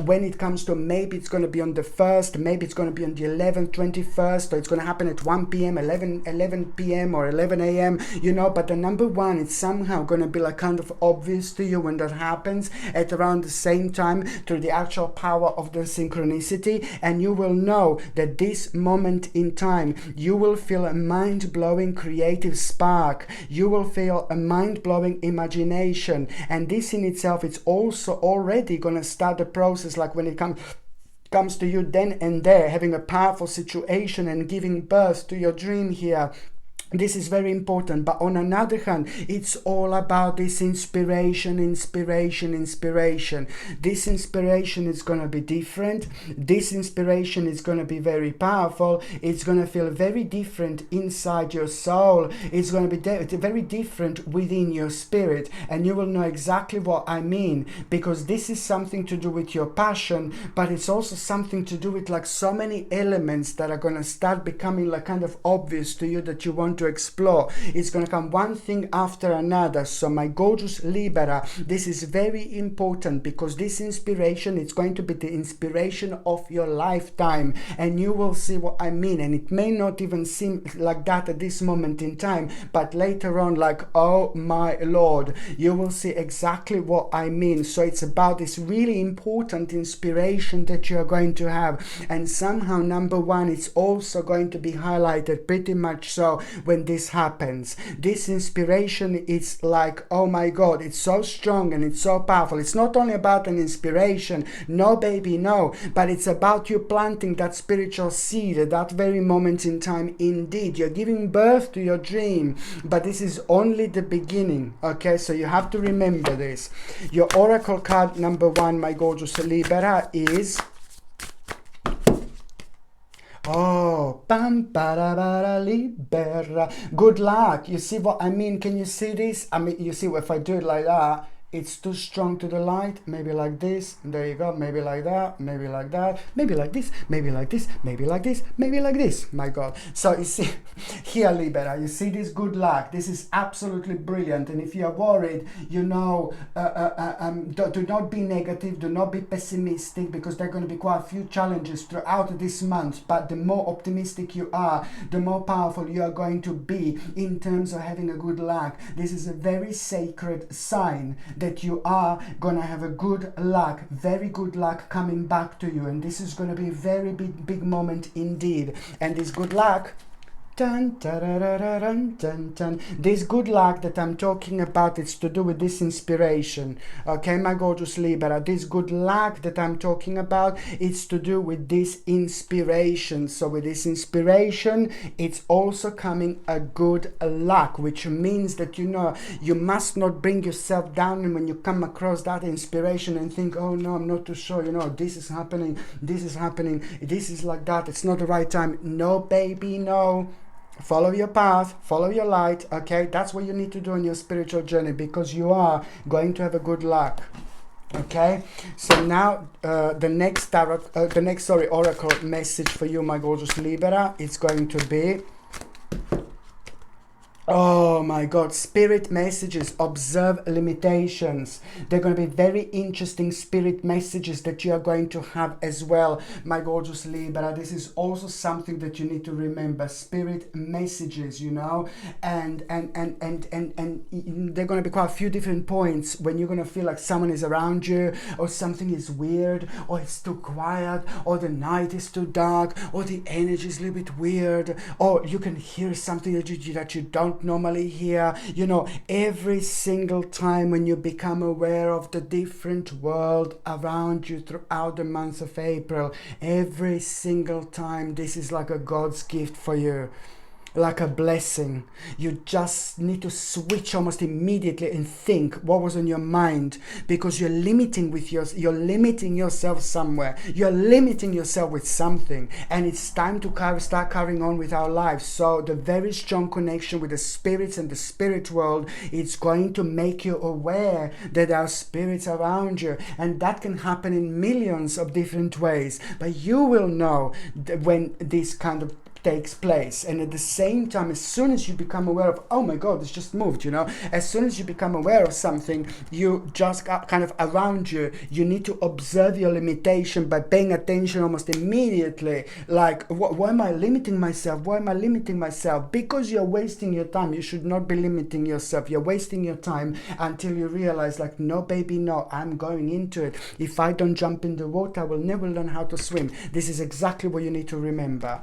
when it comes to, maybe it's going to be on the 1st, maybe it's going to be on the 11th, 21st, or it's going to happen at 1 p.m, 11 p.m, or 11 a.m, you know. But the number one, it's somehow going to be like kind of obvious to you when that happens at around the same time, through the actual power of the synchronicity. And you will know that this moment in time, you will feel a mind-blowing creative spark, you will feel a mind-blowing imagination, and this in itself, it's also already going to start the process, like when it comes to you then and there, having a powerful situation and giving birth to your dream here. This is very important. But on another hand, it's all about this inspiration. This inspiration is going to be different. This inspiration is going to be very powerful. It's going to feel very different inside your soul. It's going to be very different within your spirit. And you will know exactly what I mean, because this is something to do with your passion, but it's also something to do with like so many elements that are going to start becoming like kind of obvious to you that you want to explore. It's going to come one thing after another. So my gorgeous Libra, this is very important, because this inspiration, it's going to be the inspiration of your lifetime, and you will see what I mean. And it may not even seem like that at this moment in time, but later on, like, oh my Lord, you will see exactly what I mean. So it's about this really important inspiration that you are going to have, and somehow number one, it's also going to be highlighted pretty much so when this happens. This inspiration is like, oh my God, it's so strong and it's so powerful. It's not only about an inspiration, no baby, no, but it's about you planting that spiritual seed at that very moment in time. Indeed, you're giving birth to your dream, but this is only the beginning. Okay, so you have to remember this. Your oracle card number one, my gorgeous Libra, is oh, pam para para libera. Good luck. You see what I mean? Can you see this? I mean, you see, if I do it like that, it's too strong to the light. Maybe like this. There you go. Maybe like that. Maybe like that. Maybe like this. Maybe like this. Maybe like this. Maybe like this. My God. So you see, here, Libra, you see this good luck. This is absolutely brilliant. And if you are worried, you know, do not be negative. Do not be pessimistic, because there are going to be quite a few challenges throughout this month. But the more optimistic you are, the more powerful you are going to be in terms of having a good luck. This is a very sacred sign that you are gonna have a good luck, very good luck coming back to you, and this is gonna be a very big moment indeed. And this good luck, Dun, dun, dun, dun, dun, dun, dun. This good luck that I'm talking about, it's to do with this inspiration. Okay, my gorgeous Libra, this good luck that I'm talking about, it's to do with this inspiration. So with this inspiration, it's also coming a good luck, which means that, you know, you must not bring yourself down. And when you come across that inspiration and think, oh no, I'm not too sure, you know, this is happening, this is happening, this is like that, it's not the right time. No, baby, no. Follow your path, follow your light. Okay, that's what you need to do on your spiritual journey, because you are going to have a good luck. Okay, so now the next oracle message for you, my gorgeous Libra, it's going to be, oh my God, spirit messages. Observe limitations. They're going to be very interesting spirit messages that you are going to have as well, my gorgeous Libra. This is also something that you need to remember. Spirit messages, you know, and they're going to be quite a few different points when you're going to feel like someone is around you, or something is weird, or it's too quiet, or the night is too dark, or the energy is a little bit weird, or you can hear something that you don't normally hear. You know, every single time when you become aware of the different world around you throughout the month of April, every single time, this is like a God's gift for you, like a blessing. You just need to switch almost immediately and think what was on your mind, because you're limiting yourself somewhere. You're limiting yourself with something, and it's time to start carrying on with our lives. So the very strong connection with the spirits and the spirit world, it's going to make you aware that there are spirits around you, and that can happen in millions of different ways. But you will know that when this kind of takes place. And at the same time, as soon as you become aware of, oh my God, it's just moved, you know, as soon as you become aware of something, you just got kind of around you, you need to observe your limitation by paying attention almost immediately. Like, why am I limiting myself? Why am I limiting myself? Because you're wasting your time. You should not be limiting yourself. You're wasting your time until you realize, like, no, baby, no, I'm going into it. If I don't jump in the water, I will never learn how to swim. This is exactly what you need to remember.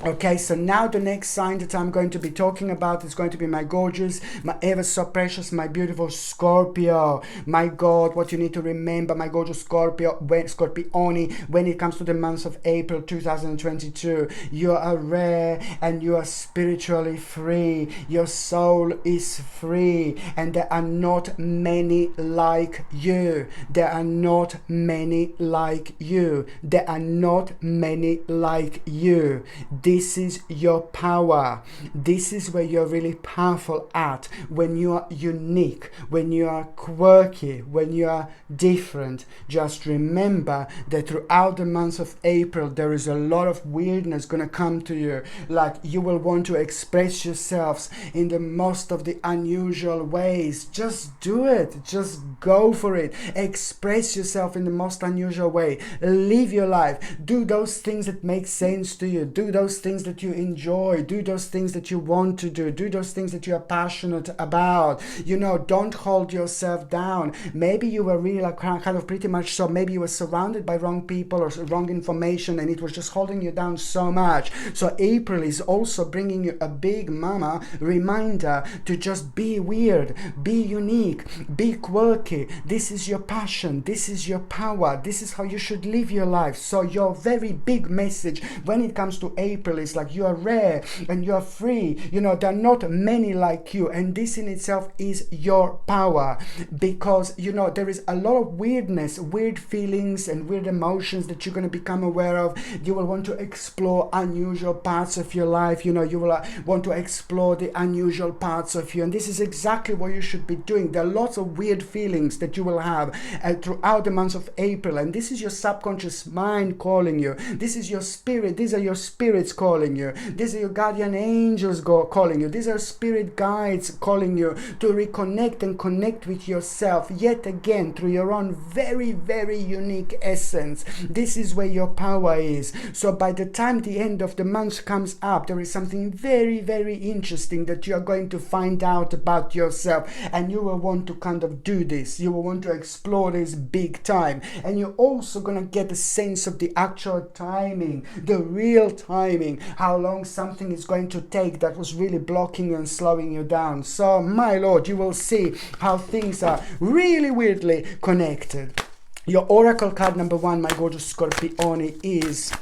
Okay, so now the next sign that I'm going to be talking about is going to be my gorgeous, my ever so precious, my beautiful Scorpio. My God, what you need to remember, my gorgeous Scorpioni, when it comes to the month of April 2022, you are rare and you are spiritually free. Your soul is free, and there are not many like you. There are not many like you. There are not many like you. This is your power. This is where you're really powerful at, when you are unique, when you are quirky, when you are different. Just remember that throughout the month of April, there is a lot of weirdness going to come to you. Like, you will want to express yourselves in the most of the unusual ways. Just do it. Just go for it. Express yourself in the most unusual way. Live your life. Do those things that make sense to you. Do those things that you enjoy. Do those things that you want to do. Do those things that you are passionate about. You know, don't hold yourself down. Maybe you were really like kind of pretty much so. Maybe you were surrounded by wrong people or wrong information, and it was just holding you down so much. So April is also bringing you a big mama reminder to just be weird, be unique, be quirky. This is your passion. This is your power. This is how you should live your life. So your very big message when it comes to April is like, you are rare and you are free. You know, there are not many like you, and this in itself is your power, because, you know, there is a lot of weirdness, weird feelings and weird emotions that you're going to become aware of. You will want to explore unusual parts of your life. You know, you will want to explore the unusual parts of you, and this is exactly what you should be doing. There are lots of weird feelings that you will have throughout the month of April, and this is your subconscious mind calling you. This is your spirit. These are your spirits calling you. These are your guardian angels calling you. These are spirit guides calling you to reconnect and connect with yourself yet again through your own very, very unique essence. This is where your power is. So by the time the end of the month comes up, there is something very, very interesting that you are going to find out about yourself, and you will want to kind of do this. You will want to explore this big time, and you're also going to get a sense of the actual timing, the real timing timing, how long something is going to take that was really blocking you and slowing you down. So my lord, you will see how things are really weirdly connected. Your oracle card number 1, my gorgeous Scorpione, is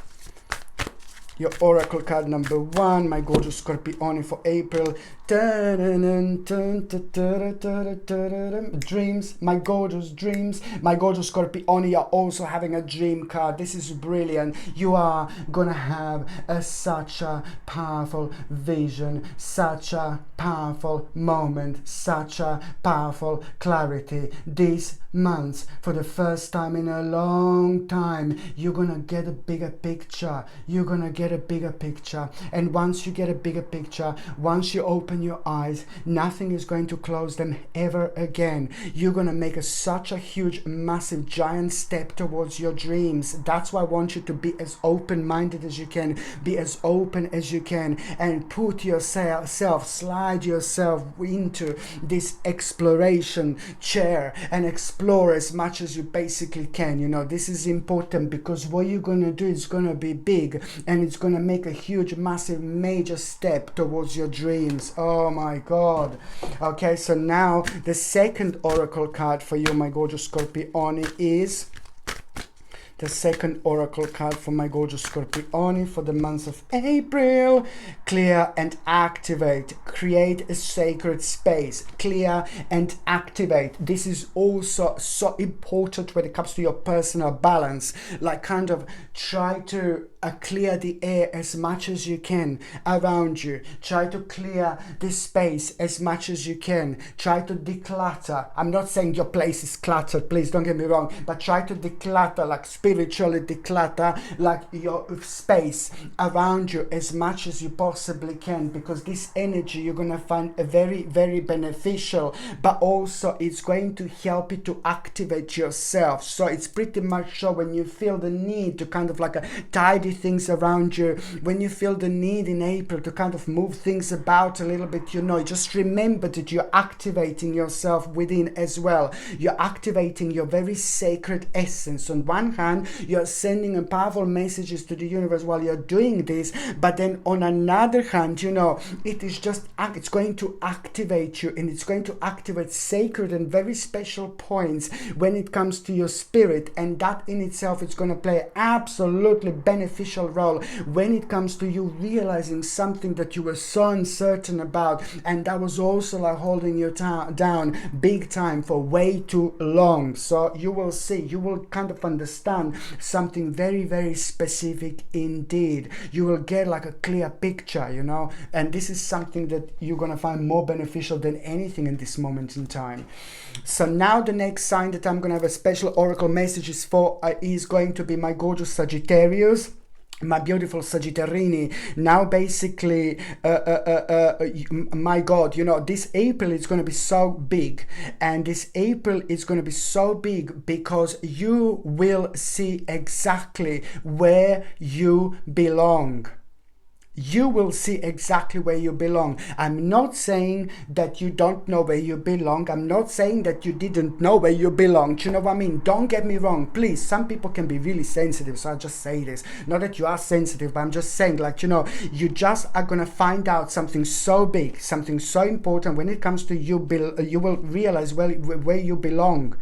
your oracle card number 1, my gorgeous Scorpione, for April. Dreams, my gorgeous dreams. My gorgeous Scorpione, you're also having a dream card. This is brilliant. You are gonna have such a powerful vision, such a powerful moment, such a powerful clarity. This month, for the first time in a long time, you're gonna get a bigger picture. You're gonna get a bigger picture. And once you get a bigger picture, once you open your eyes, nothing is going to close them ever again. You're going to make such a huge, massive, giant step towards your dreams. That's why I want you to be as open-minded as you can, be as open as you can, and put yourself, slide yourself into this exploration chair and explore as much as you basically can. You know, this is important because what you're going to do is going to be big, and it's going to make a huge, massive, major step towards your dreams. Oh my god. Okay, so now the second oracle card for you, my gorgeous Scorpione, is the second oracle card for my gorgeous Scorpione for the month of April. Clear and activate. Create a sacred space. Clear and activate. This is also so important when it comes to your personal balance. Like, kind of try to clear the air as much as you can around you. Try to clear this space as much as you can. Try to declutter. I'm not saying your place is cluttered, please don't get me wrong, but try to declutter, like spiritually declutter, like your space around you as much as you possibly can, because this energy you're going to find a very, very beneficial, but also it's going to help you to activate yourself. So it's pretty much so when you feel the need to kind of like tidy things around you, when you feel the need in April to kind of move things about a little bit, you know, just remember that you're activating yourself within as well. You're activating your very sacred essence. On one hand, you're sending powerful messages to the universe while you're doing this, but then on another hand, you know, it is just, it's going to activate you, and it's going to activate sacred and very special points when it comes to your spirit, and that in itself is going to play absolutely beneficial role when it comes to you realizing something that you were so uncertain about, and that was also like holding you down big time for way too long. So you will see, you will kind of understand something very, very specific indeed. You will get like a clear picture, you know, and this is something that you're going to find more beneficial than anything in this moment in time. So now the next sign that I'm going to have a special oracle messages for is going to be my gorgeous Sagittarius, my beautiful Sagittarini. Now basically my god, you know, this April is going to be so big, and this April is going to be so big because you will see exactly where you belong. You will see exactly where you belong. I'm not saying that you don't know where you belong. I'm not saying that you didn't know where you belong. Do you know what I mean? Don't get me wrong, please. Some people can be really sensitive, so I'll just say this. Not that you are sensitive, but I'm just saying, like, you know, you just are going to find out something so big, something so important when it comes to you. You will realize where you belong.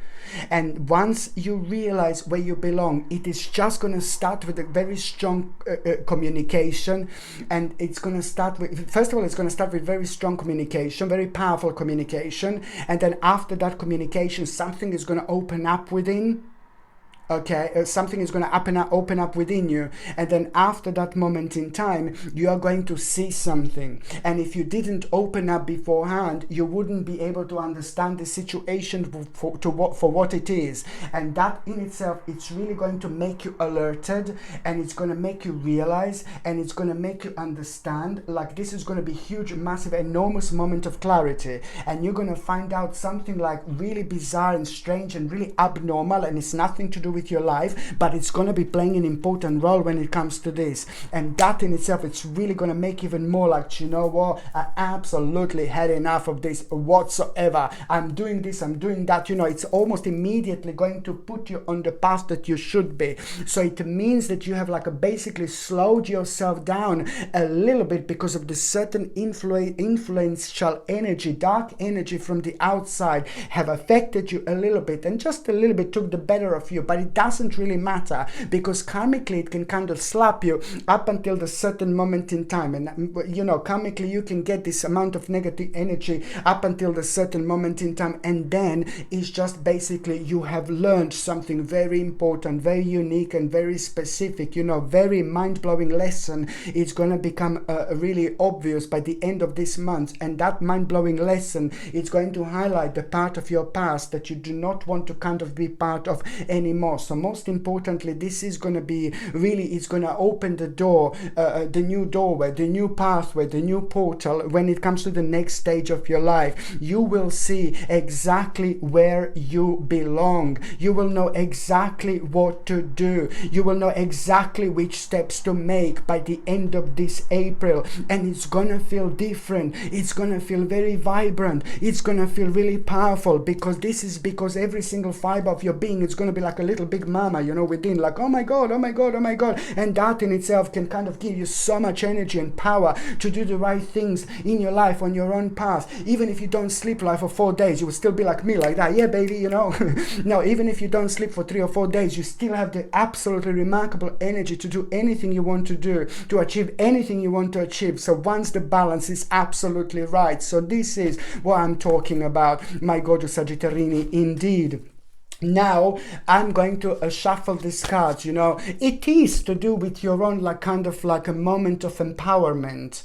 And once you realize where you belong, it is just going to start with a very strong communication. And it's going to start with, first of all, it's going to start with very strong communication, very powerful communication. And then after that communication, something is going to open up within. Okay, something is going to open up within you, and then after that moment in time, you are going to see something. And if you didn't open up beforehand, you wouldn't be able to understand the situation for what it is. And that in itself, it's really going to make you alerted, and it's going to make you realize, and it's going to make you understand. Like, this is going to be huge, massive, enormous moment of clarity, and you're going to find out something like really bizarre and strange and really abnormal, and it's nothing to do with with your life, but it's going to be playing an important role when it comes to this. And that in itself, it's really going to make even more like, you know what, I absolutely had enough of this whatsoever. I'm doing this, I'm doing that. You know, it's almost immediately going to put you on the path that you should be. So it means that you have like basically slowed yourself down a little bit because of the certain influential energy, dark energy from the outside have affected you a little bit, and just a little bit took the better of you. But it doesn't really matter, because karmically it can kind of slap you up until the certain moment in time. And you know, karmically you can get this amount of negative energy up until the certain moment in time, and then it's just basically you have learned something very important, very unique and very specific, you know, very mind-blowing lesson. It's going to become really obvious by the end of this month, and that mind-blowing lesson is going to highlight the part of your past that you do not want to kind of be part of anymore. So most importantly, this is going to be really, it's going to open the door, the new doorway, the new pathway, the new portal. When it comes to the next stage of your life, you will see exactly where you belong. You will know exactly what to do. You will know exactly which steps to make by the end of this April, and it's gonna feel different. It's gonna feel very vibrant. It's gonna feel really powerful, because this is because every single fiber of your being is gonna be like a little big mama, you know, within, like, oh my god, oh my god, oh my god. And that in itself can kind of give you so much energy and power to do the right things in your life on your own path. Even if you don't sleep like for 4 days, you will still be like me, like that. Yeah, baby, you know. No, even if you don't sleep for 3 or 4 days, you still have the absolutely remarkable energy to do anything you want to do, to achieve anything you want to achieve. So once the balance is absolutely right. So this is what I'm talking about, my gorgeous Sagittarini, indeed. Now I'm going to shuffle these cards. You know, it is to do with your own, like, kind of like a moment of empowerment,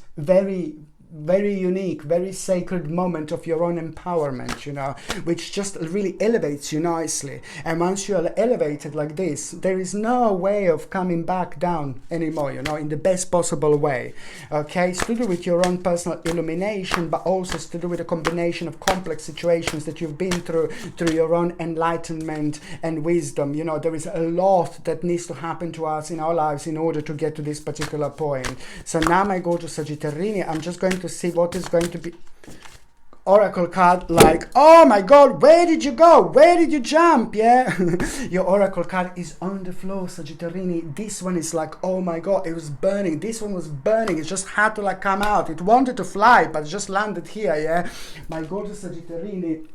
very unique, very sacred moment of your own empowerment, you know, which just really elevates you nicely. And once you are elevated like this, there is no way of coming back down anymore, you know, in the best possible way. Okay, it's to do with your own personal illumination, but also it's to do with a combination of complex situations that you've been through your own enlightenment and wisdom. You know, there is a lot that needs to happen to us in our lives in order to get to this particular point. So now, my gorgeous Sagittarini, I'm just going to see what is going to be oracle card. Like, oh my god, where did you go? Where did you jump? Yeah. Your oracle card is on the floor, Sagittarini. This one is like, oh my god, it was burning. This one was burning. It just had to like come out. It wanted to fly, but it just landed here. Yeah, my gorgeous Sagittarini.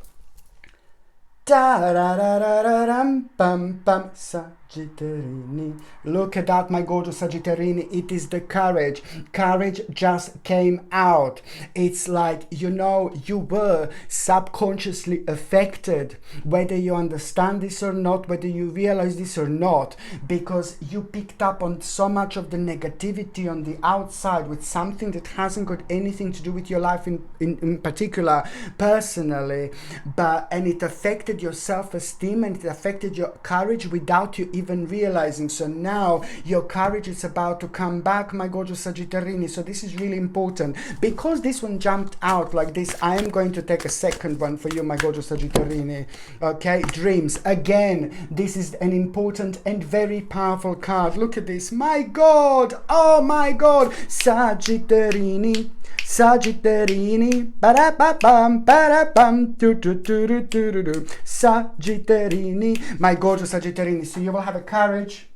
Sagittarini. Look at that, my gorgeous Sagittarini. It is the courage. Courage just came out. It's like, you know, you were subconsciously affected, whether you understand this or not, whether you realize this or not, because you picked up on so much of the negativity on the outside with something that hasn't got anything to do with your life in particular, personally, and it affected your self-esteem and it affected your courage without you even realizing. So now your courage is about to come back, my gorgeous Sagittarini. So this is really important. Because this one jumped out like this, I am going to take a second one for you, my gorgeous Sagittarini. Okay, dreams. Again, this is an important and very powerful card. Look at this. My god, oh my god, Sagittarini. Sagittarini, ba-da-ba-bum, ba-da-bum, do-do-do-do-do-do-do. Sagittarini, my gorgeous Sagittarini. So you will have a courage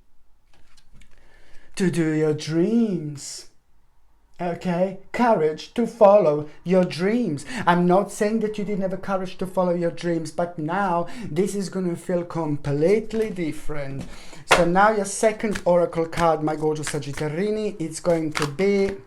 to do your dreams. Okay, courage to follow your dreams. I'm not saying that you didn't have a courage to follow your dreams, but now this is going to feel completely different. So now your second oracle card, my gorgeous Sagittarini, it's going to be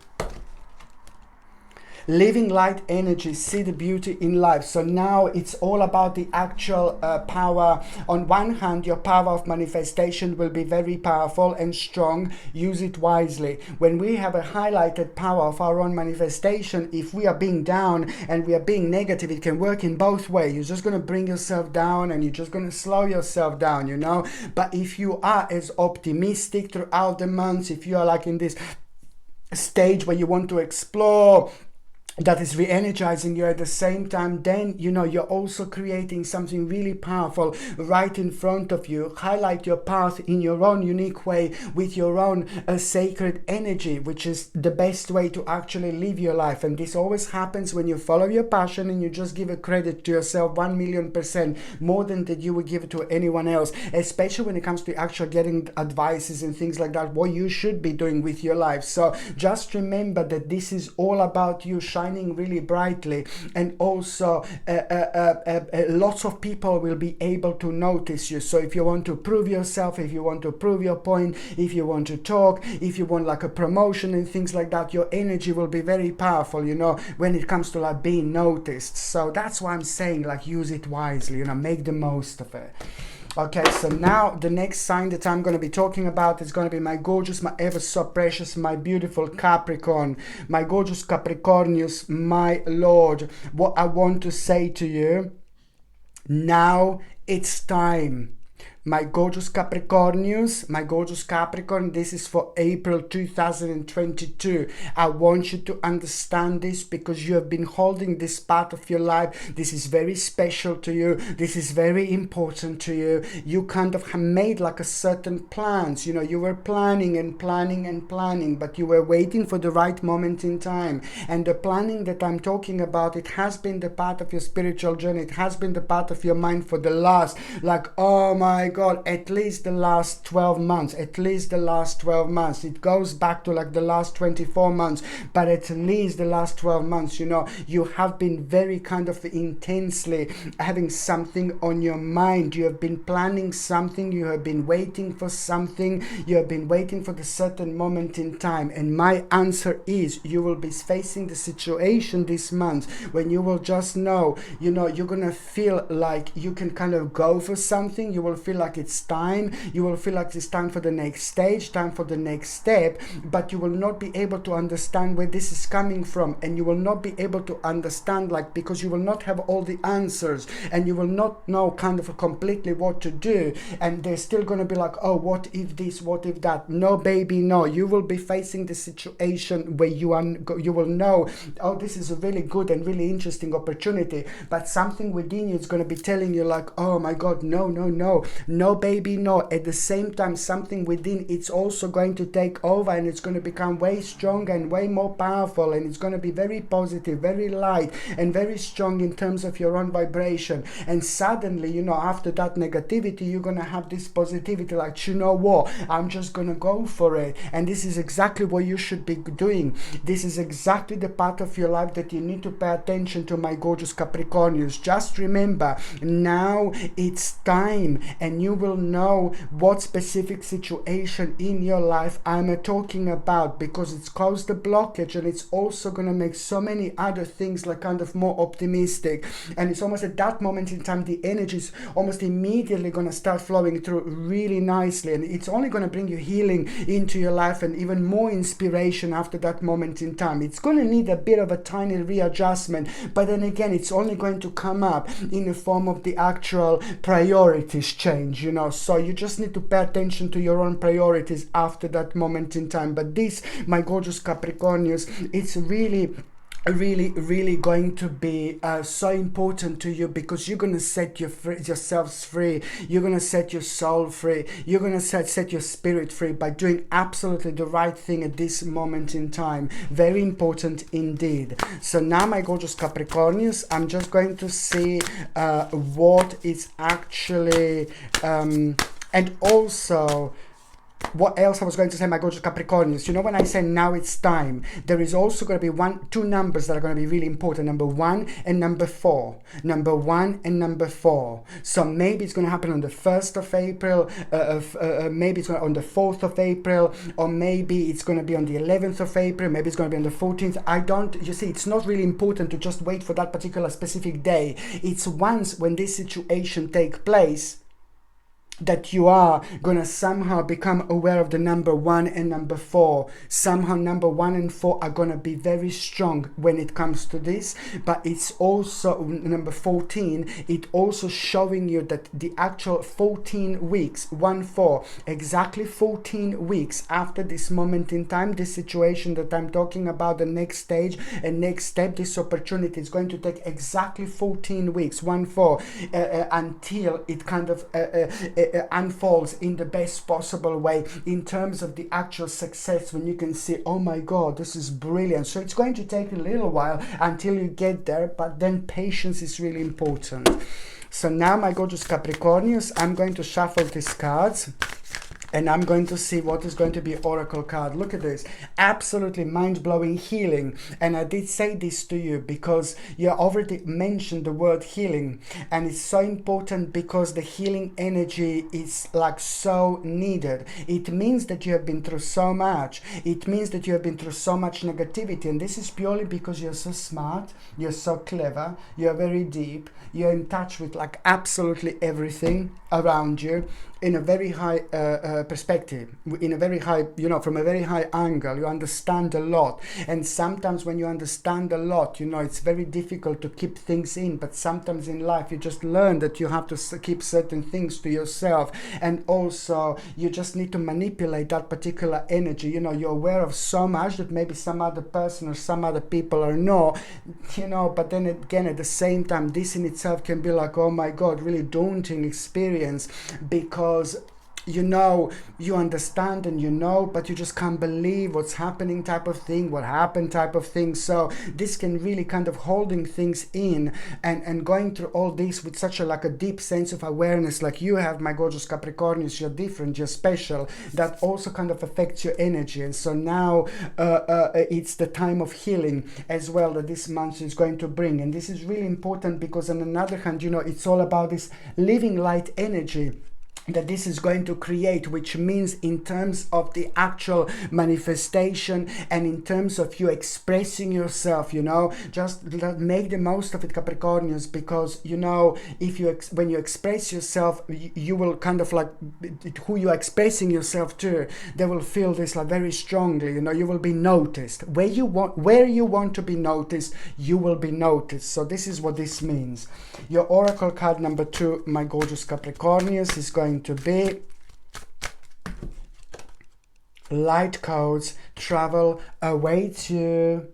living light energy, see the beauty in life. So now it's all about the actual power. On one hand, your power of manifestation will be very powerful and strong. Use it wisely. When we have a highlighted power of our own manifestation, if we are being down and we are being negative, it can work in both ways. You're just going to bring yourself down and you're just going to slow yourself down, you know. But if you are as optimistic throughout the months, if you are like in this stage where you want to explore, that is re-energizing you at the same time, then you know you're also creating something really powerful right in front of you. Highlight your path in your own unique way with your own sacred energy, which is the best way to actually live your life. And this always happens when you follow your passion and you just give a credit to yourself 1,000,000% more than that you would give it to anyone else, especially when it comes to actually getting advices and things like that, what you should be doing with your life. So just remember that this is all about you shining really brightly, and also lots of people will be able to notice you. So if you want to prove yourself, if you want to prove your point, if you want to talk, if you want like a promotion and things like that, your energy will be very powerful, you know, when it comes to like being noticed. So that's why I'm saying, like, use it wisely, you know, make the most of it. Okay, so now the next sign that I'm going to be talking about is going to be my gorgeous, my ever so precious, my beautiful Capricorn. My gorgeous Capricornius, my Lord. What I want to say to you, now it's time. My gorgeous Capricornius, my gorgeous Capricorn, this is for April 2022. I want you to understand this because you have been holding this part of your life. This is very special to you. This is very important to you. You kind of have made like a certain plans. You know, you were planning and planning and planning, but you were waiting for the right moment in time. And the planning that I'm talking about, it has been the part of your spiritual journey. It has been the part of your mind for the last, like, oh my God, at least the last 12 months, at least the last 12 months. It goes back to like the last 24 months, but at least the last 12 months, you know, you have been very kind of intensely having something on your mind. You have been planning something, you have been waiting for something, you have been waiting for the certain moment in time. And my answer is, you will be facing the situation this month when you will just know, you know, you're gonna feel like you can kind of go for something. You will feel like it's time. You will feel like it's time for the next stage, time for the next step, but you will not be able to understand where this is coming from, and you will not be able to understand, like, because you will not have all the answers, and you will not know kind of completely what to do, and they're still going to be like, oh, what if this, what if that? No, baby, no. You will be facing the situation where you will know, oh, this is a really good and really interesting opportunity, but something within you is going to be telling you like, oh my God, no, no, no. No, baby, no. At the same time, something within it's also going to take over, and it's going to become way stronger and way more powerful, and it's going to be very positive, very light, and very strong in terms of your own vibration. And suddenly, you know, after that negativity, you're going to have this positivity, like, you know what, I'm just going to go for it. And this is exactly what you should be doing. This is exactly the part of your life that you need to pay attention to, my gorgeous Capricornius. Just remember, now it's time, and you will know what specific situation in your life I'm talking about, because it's caused a blockage, and it's also going to make so many other things like kind of more optimistic. And it's almost at that moment in time, the energy is almost immediately going to start flowing through really nicely, and it's only going to bring you healing into your life and even more inspiration after that moment in time. It's going to need a bit of a tiny readjustment, but then again, it's only going to come up in the form of the actual priorities change, you know. So you just need to pay attention to your own priorities after that moment in time. But this, my gorgeous Capricornius, it's really going to be so important to you, because you're going to set yourselves free. You're going to set your soul free. You're going to set your spirit free by doing absolutely the right thing at this moment in time. Very important indeed. So now, my gorgeous Capricornius, I'm just going to see what is actually and also what else I was going to say, my gorgeous Capricornius. You know, when I say now it's time, there is also going to be two numbers that are going to be really important. Number 1 and number 4. Number 1 and number 4. So maybe it's going to happen on the 1st of April, maybe it's going to on the 4th of April, or maybe it's going to be on the 11th of April, maybe it's going to be on the 14th. You see, it's not really important to just wait for that particular specific day. It's once when this situation takes place, that you are gonna somehow become aware of the number 1 and number 4. Somehow number 1 and 4 are gonna be very strong when it comes to this, but it's also number 14. It also showing you that the actual 14 weeks, 1-4, exactly 14 weeks after this moment in time, this situation that I'm talking about, the next stage and next step, this opportunity is going to take exactly 14 weeks, 1-4, until it kind of unfolds in the best possible way in terms of the actual success, when you can see, oh my god, this is brilliant. So it's going to take a little while until you get there, but then patience is really important. So now, my gorgeous Capricornians, I'm going to shuffle these cards and I'm going to see what is going to be oracle card. Look at this, absolutely mind-blowing healing. And I did say this to you because you already mentioned the word healing, and it's so important because the healing energy is like so needed. It means that you have been through so much. It means that you have been through so much negativity, and this is purely because you're so smart, you're so clever, you're very deep, you're in touch with like absolutely everything around you in a very high perspective, in a very high, you know, from a very high angle. You understand a lot, and sometimes when you understand a lot, you know, it's very difficult to keep things in, but sometimes in life you just learn that you have to keep certain things to yourself, and also you just need to manipulate that particular energy. You know, you're aware of so much that maybe some other person or some other people are not, you know, but then again, at the same time, this in itself can be like, oh my god, really daunting experience, because you know, you understand and you know, but you just can't believe what's happening type of thing, what happened type of thing. So this can really kind of holding things in and going through all this with such a like a deep sense of awareness like you have, my gorgeous Capricornians. You're different, you're special. That also kind of affects your energy. And so now it's the time of healing as well that this month is going to bring. And this is really important because on another hand, you know, it's all about this living light energy that this is going to create, which means in terms of the actual manifestation and in terms of you expressing yourself, you know, just make the most of it, Capricornians, because you know, if you when you express yourself, you will kind of like who you're expressing yourself to, they will feel this like very strongly. You know, you will be noticed where you want to be noticed, you will be noticed. So this is what this means. Your oracle card number 2, my gorgeous Capricornians, is going to be light codes, travel awaits you.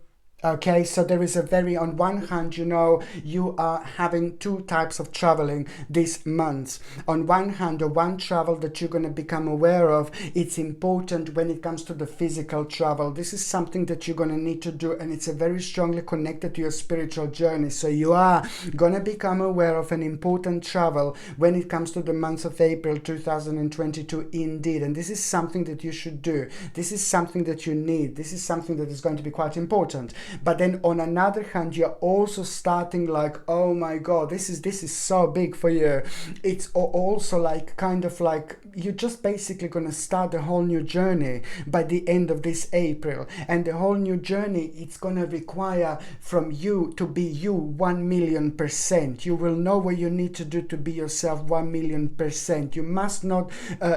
Okay, so there is a very, on one hand, you know, you are having 2 types of traveling this month. On one hand, the one travel that you're going to become aware of, it's important when it comes to the physical travel. This is something that you're going to need to do, and it's a very strongly connected to your spiritual journey. So you are going to become aware of an important travel when it comes to the month of April 2022 indeed. And this is something that you should do. This is something that you need. This is something that is going to be quite important. But then on another hand, you're also starting like, oh my god, this is so big for you. It's also like kind of like you're just basically going to start a whole new journey by the end of this April. And the whole new journey, it's going to require from you to be you 1,000,000%. You will know what you need to do to be yourself 1,000,000%. You must not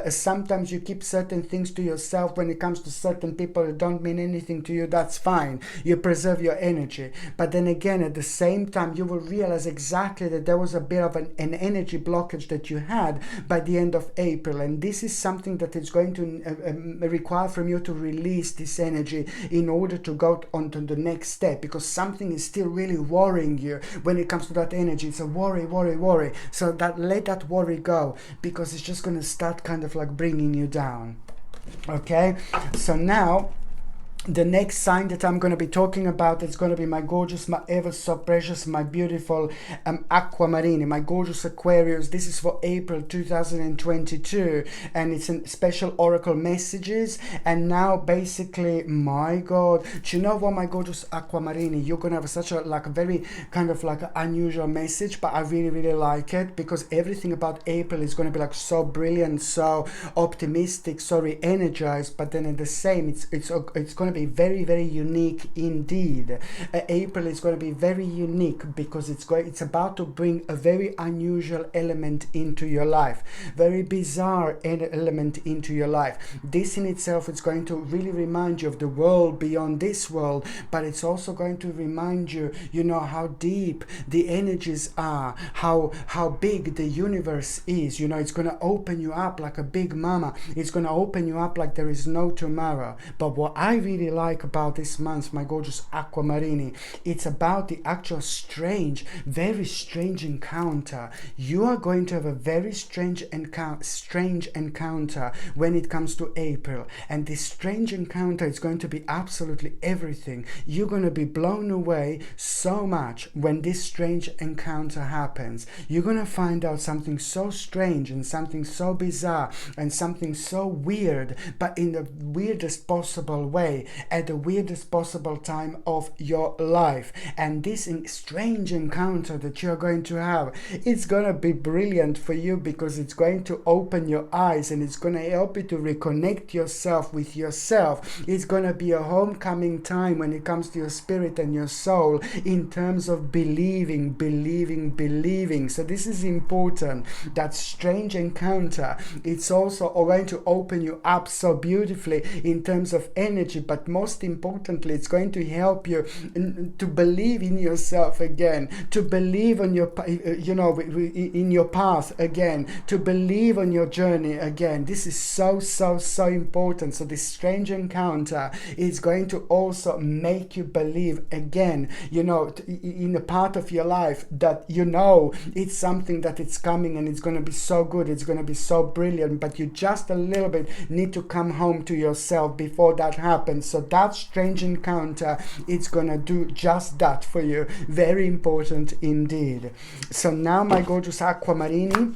sometimes you keep certain things to yourself when it comes to certain people that don't mean anything to you. That's fine, you preserve your energy. But then again, at the same time, you will realize exactly that there was a bit of an energy blockage that you had by the end of April. And this is something that is going to require from you to release this energy in order to go on to the next step, because something is still really worrying you when it comes to that energy. It's a worry. So that let that worry go, because it's just going to start kind of like bringing you down. Okay, so now the next sign that I'm going to be talking about is going to be my gorgeous, my ever so precious, my beautiful Aquamarine, my gorgeous Aquarius. This is for April 2022, and it's a special oracle messages. And now basically, my god, do you know what, my gorgeous Aquamarine, you're going to have such a like a very kind of like unusual message, but I really like it, because everything about April is going to be like so brilliant, so optimistic, so re-energized. But then at the same, it's going to be be very, very unique indeed. April is going to be very unique because it's about to bring a very unusual element into your life, very bizarre element into your life. This in itself is going to really remind you of the world beyond this world, but it's also going to remind you, you know, how deep the energies are, how big the universe is. You know, it's going to open you up like a big mama. It's going to open you up like there is no tomorrow. But what I really like about this month, my gorgeous Aquamarini, it's about the actual strange, very strange encounter. You are going to have a very strange encounter when it comes to April, and this strange encounter is going to be absolutely everything. You're going to be blown away so much when this strange encounter happens. You're going to find out something so strange and something so bizarre and something so weird, but in the weirdest possible way, at the weirdest possible time of your life. And this strange encounter that you're going to have, it's going to be brilliant for you because it's going to open your eyes and it's going to help you to reconnect yourself with yourself. It's going to be a homecoming time when it comes to your spirit and your soul in terms of believing. So this is important. That strange encounter, it's also going to open you up so beautifully in terms of energy, but most importantly, it's going to help you to believe in yourself again, to believe on your, you know, in your path again, to believe on your journey again. This is so important. So this strange encounter is going to also make you believe again, you know, in a part of your life that you know it's something that it's coming and it's going to be so good, it's going to be so brilliant, but you just a little bit need to come home to yourself before that happens. So that strange encounter, it's going to do just that for you. Very important indeed. So now, my gorgeous Aquamarini,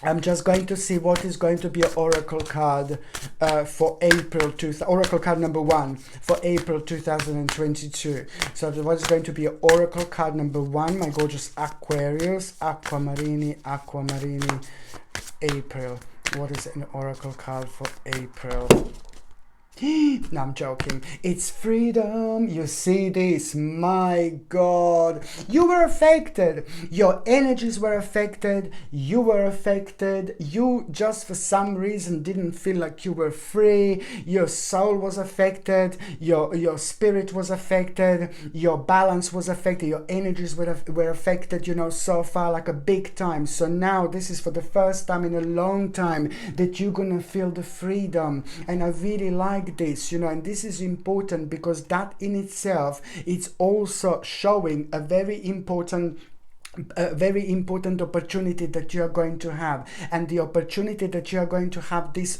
I'm just going to see what is going to be an oracle card for April, oracle card number 1 for April 2022. So what is going to be an oracle card number 1, my gorgeous Aquarius, Aquamarini, April. What is an oracle card for April? No, I'm joking. It's freedom. You see this? My God. You were affected. Your energies were affected. You were affected. You just for some reason didn't feel like you were free. Your soul was affected. Your spirit was affected. Your balance was affected. Your energies were affected, you know, so far, like a big time. So now this is for the first time in a long time that you're going to feel the freedom. And I really like this, you know, and this is important because that in itself, it's also showing a very important opportunity that you are going to have. And the opportunity that you are going to have this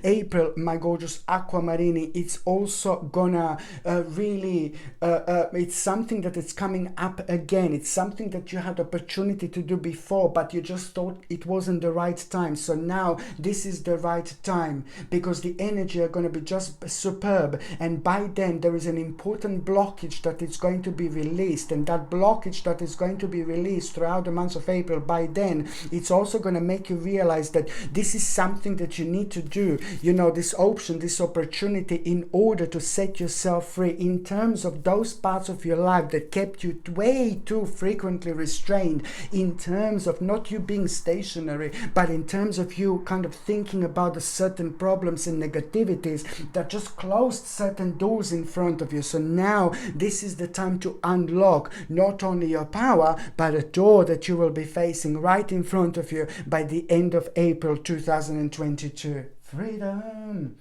April, my gorgeous Aquamarini, it's also gonna really it's something that is coming up again. It's something that you had opportunity to do before, but you just thought it wasn't the right time. So now this is the right time because the energy are going to be just superb, and by then there is an important blockage that is going to be released, and that blockage that is going to be released throughout the months of April, by then it's also going to make you realize that this is something that you need to do, you know, this option, this opportunity, in order to set yourself free in terms of those parts of your life that kept you way too frequently restrained, in terms of not you being stationary, but in terms of you kind of thinking about the certain problems and negativities that just closed certain doors in front of you. So now this is the time to unlock not only your power, but a door that you will be facing right in front of you by the end of April 2022. Freedom.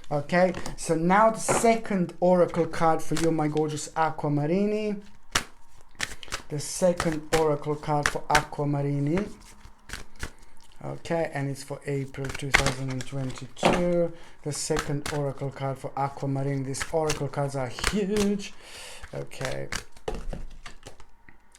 Okay, so now the second oracle card for you, my gorgeous Aquamarini. The second oracle card for Aquamarini. Okay, and it's for April 2022. The second oracle card for Aquamarini. These oracle cards are huge. Okay.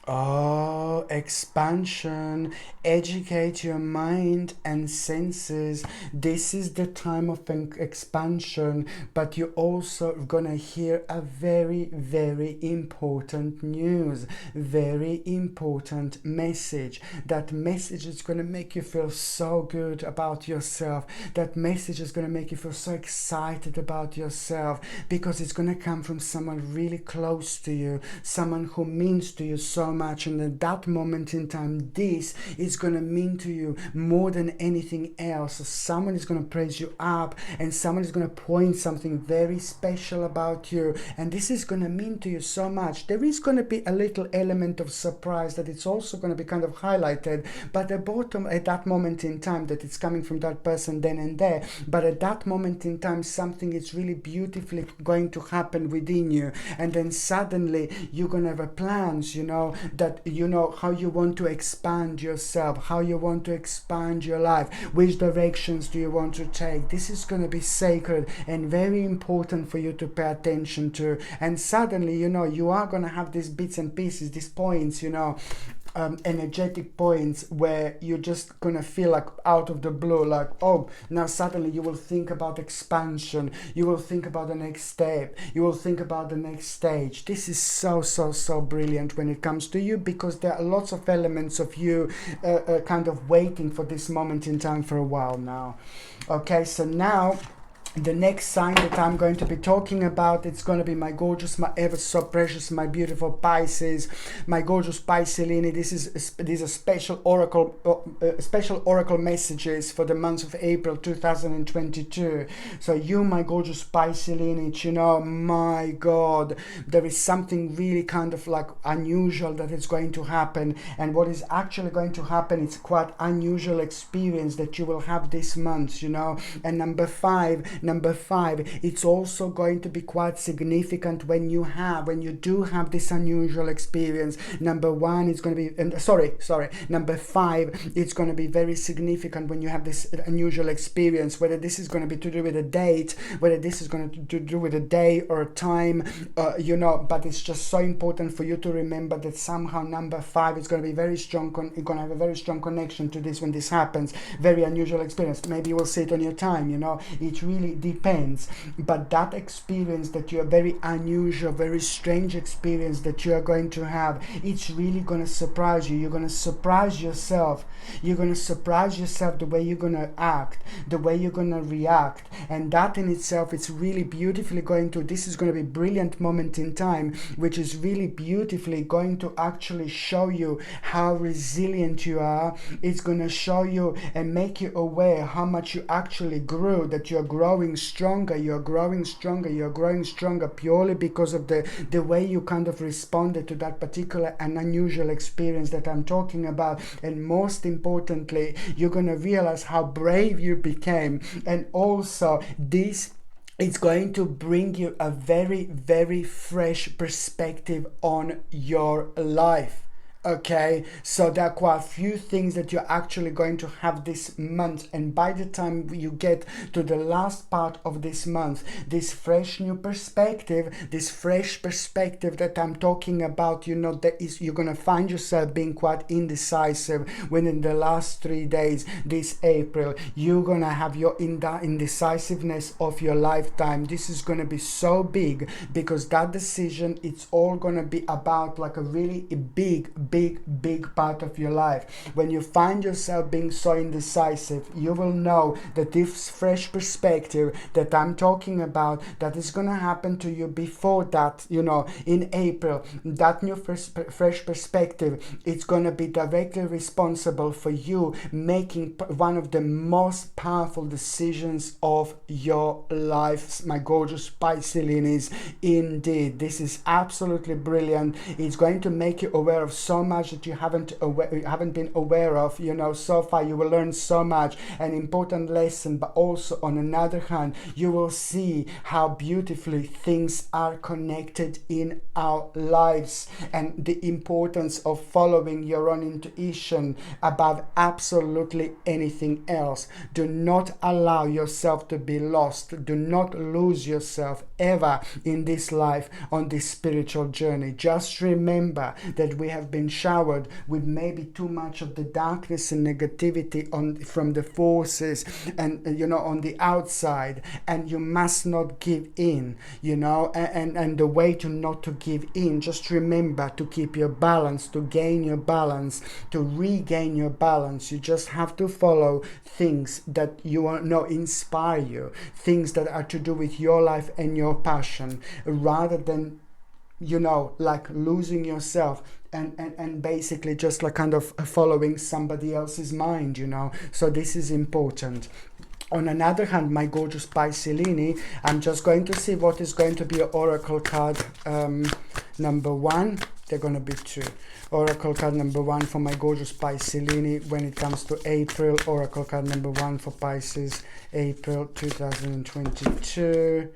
Oh, expansion. Educate your mind and senses. This is the time of expansion, but you're also gonna hear a very, very important news, very important message. That message is gonna make you feel so good about yourself. That message is gonna make you feel so excited about yourself, because it's gonna come from someone really close to you, someone who means to you so much. And at that moment in time, this is going to mean to you more than anything else. So someone is going to praise you up, and someone is going to point something very special about you, and this is going to mean to you so much. There is going to be a little element of surprise that it's also going to be kind of highlighted, but at bottom, at that moment in time, that it's coming from that person then and there. But at that moment in time, something is really beautifully going to happen within you, and then suddenly you're going to have a plans, that how you want to expand yourself, how you want to expand your life, which directions do you want to take. This is going to be sacred and very important for you to pay attention to. And suddenly, you are going to have these bits and pieces, these points, energetic points, where you're just gonna feel like out of the blue, like, oh, now suddenly you will think about expansion, you will think about the next step, you will think about the next stage. This is so brilliant when it comes to you, because there are lots of elements of you kind of waiting for this moment in time for a while now. Okay, so now the next sign that I'm going to be talking about, it's going to be my gorgeous, my ever so precious, my beautiful Pisces, my gorgeous Piscelini. These are special oracle messages for the month of April 2022. So you, my gorgeous Piscelini, my God, there is something really kind of like unusual that is going to happen. And what is actually going to happen, it's quite unusual experience that you will have this month, And number five, it's also going to be quite significant when you do have this unusual experience. Number one, it's going to be, number five, it's going to be very significant when you have this unusual experience, whether this is going to be to do with a date, whether this is going to do with a day or a time, but it's just so important for you to remember that somehow number five is going to be very strong, you're going to have a very strong connection to this when this happens. Very unusual experience. Maybe you will see it on your time, it really depends. But that experience that you're very unusual, very strange experience that you are going to have, it's really going to surprise you. You're going to surprise yourself. You're going to surprise yourself the way you're going to act, the way you're going to react. And that in itself, it's really beautifully this is going to be a brilliant moment in time, which is really beautifully going to actually show you how resilient you are. It's going to show you and make you aware how much you actually grew, that you're growing stronger, you're growing stronger purely because of the way you kind of responded to that particular and unusual experience that I'm talking about. And most importantly, you're going to realize how brave you became. And also it's going to bring you a very, very fresh perspective on your life. Okay, so there are quite a few things that you're actually going to have this month, and by the time you get to the last part of this month, this fresh new perspective, this fresh perspective that I'm talking about, you're going to find yourself being quite indecisive when in the last 3 days this April, you're going to have your indecisiveness of your lifetime. This is going to be so big, because that decision, it's all going to be about like a really big part of your life. When you find yourself being so indecisive, you will know that this fresh perspective that I'm talking about, that is going to happen to you before that, in April. That new fresh perspective, it's going to be directly responsible for you making one of the most powerful decisions of your life, my gorgeous Piscelinis. Indeed, this is absolutely brilliant. It's going to make you aware of so much that you haven't been aware of. So far you will learn so much, an important lesson, but also on another hand, you will see how beautifully things are connected in our lives, and the importance of following your own intuition above absolutely anything else. Do not allow yourself to be lost. Do not lose yourself ever in this life, on this spiritual journey. Just remember that we have been showered with maybe too much of the darkness and negativity from the forces and on the outside, and you must not give in, and the way to not to give in, just remember to keep your balance, to gain your balance, to regain your balance. You just have to follow things that inspire you, things that are to do with your life and your passion, rather than like losing yourself and basically just like kind of following somebody else's mind, so this is important. On another hand, my gorgeous Piscelini, I'm just going to see what is going to be your oracle card number 1. They're going to be 2. Oracle card number 1 for my gorgeous Piscelini when it comes to April. Oracle card number 1 for Pisces, April 2022.